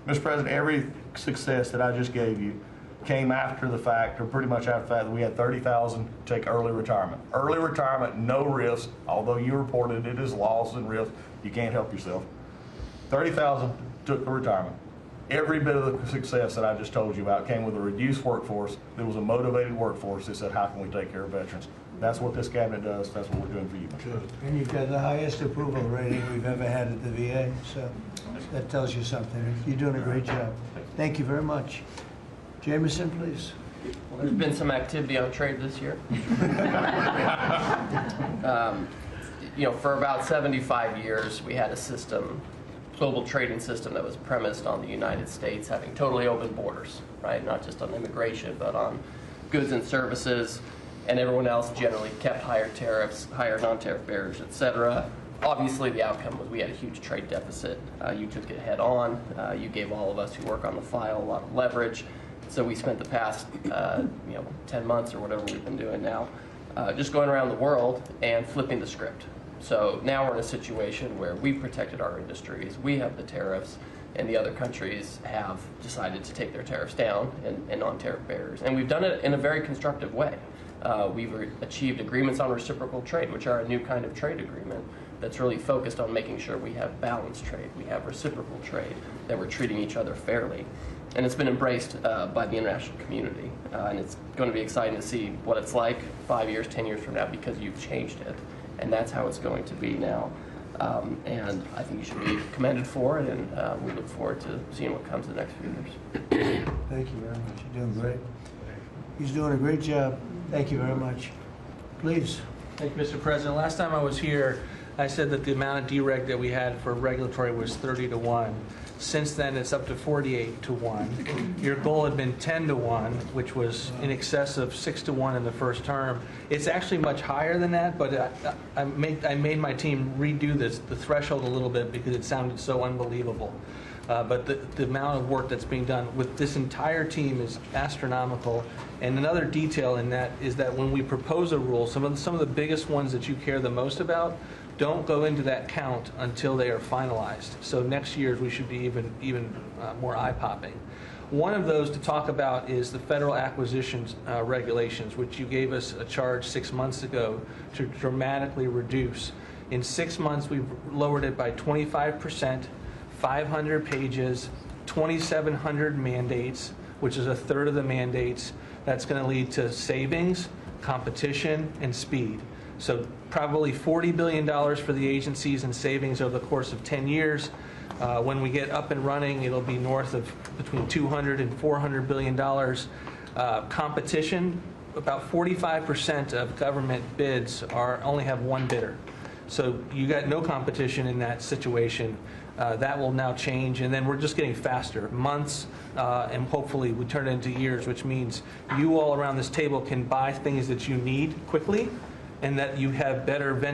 Mr. President, every success that I just gave you came after the fact, or pretty much after the fact, that we had 30,000 take early retirement. Early retirement, no risk, although you reported it as loss and risk, you can't help yourself. 30,000 took the retirement. Every bit of the success that I just told you about came with a reduced workforce. There was a motivated workforce that said, how can we take care of veterans? That's what this cabinet does. That's what we're doing for you, Mr. President. And you've got the highest approval rating we've ever had at the VA, so that tells you something. You're doing a great job. Thank you very much. Jameson, please. Well, there's been some activity on trade this year. You know, for about 75 years, we had a system global trading system that was premised on the United States having totally open borders, right? Not just on immigration, but on goods and services, and everyone else generally kept higher tariffs, higher non-tariff barriers, et cetera. Obviously, the outcome was we had a huge trade deficit. You took it head on. You gave all of us who work on the file a lot of leverage. So we spent the past 10 months or whatever we've been doing now just going around the world and flipping the script. So now we're in a situation where we've protected our industries, we have the tariffs, and the other countries have decided to take their tariffs down and non-tariff barriers. And we've done it in a very constructive way. We've achieved agreements on reciprocal trade, which are a new kind of trade agreement that's really focused on making sure we have balanced trade, we have reciprocal trade, that we're treating each other fairly. And it's been embraced by the international community. And it's going to be exciting to see what it's like 5 years, 10 years from now, because you've changed it. And that's how it's going to be now. And I think you should be commended for it, and we look forward to seeing what comes in the next few years. Thank you very much. You're doing great. He's doing a great job. Thank you very much. Please. Thank you, Mr. President. Last time I was here, I said that the amount of dereg that we had for regulatory was 30-1. Since then, it's up to 48-1. Your goal had been 10-1, which was in excess of 6-1 in the first term. It's actually much higher than that, but I made my team redo the threshold a little bit because it sounded so unbelievable. But the amount of work that's being done with this entire team is astronomical. And another detail in that is that when we propose a rule, some of the biggest ones that you care the most about don't go into that count until they are finalized. So next year's we should be even more eye-popping. One of those to talk about is the federal acquisitions regulations, which you gave us a charge 6 months ago to dramatically reduce. In 6 months, we've lowered it by 25%, 500 pages, 2,700 mandates, which is a third of the mandates. That's going to lead to savings, competition, and speed. So probably $40 billion for the agencies and savings over the course of 10 years. When we get up and running, it'll be north of between $200 and $400 billion. Competition, about 45% of government bids only have one bidder. So you got no competition in that situation. That will now change, and then we're just getting faster, months, and hopefully we turn it into years, which means you all around this table can buy things that you need quickly, and that you have better vendors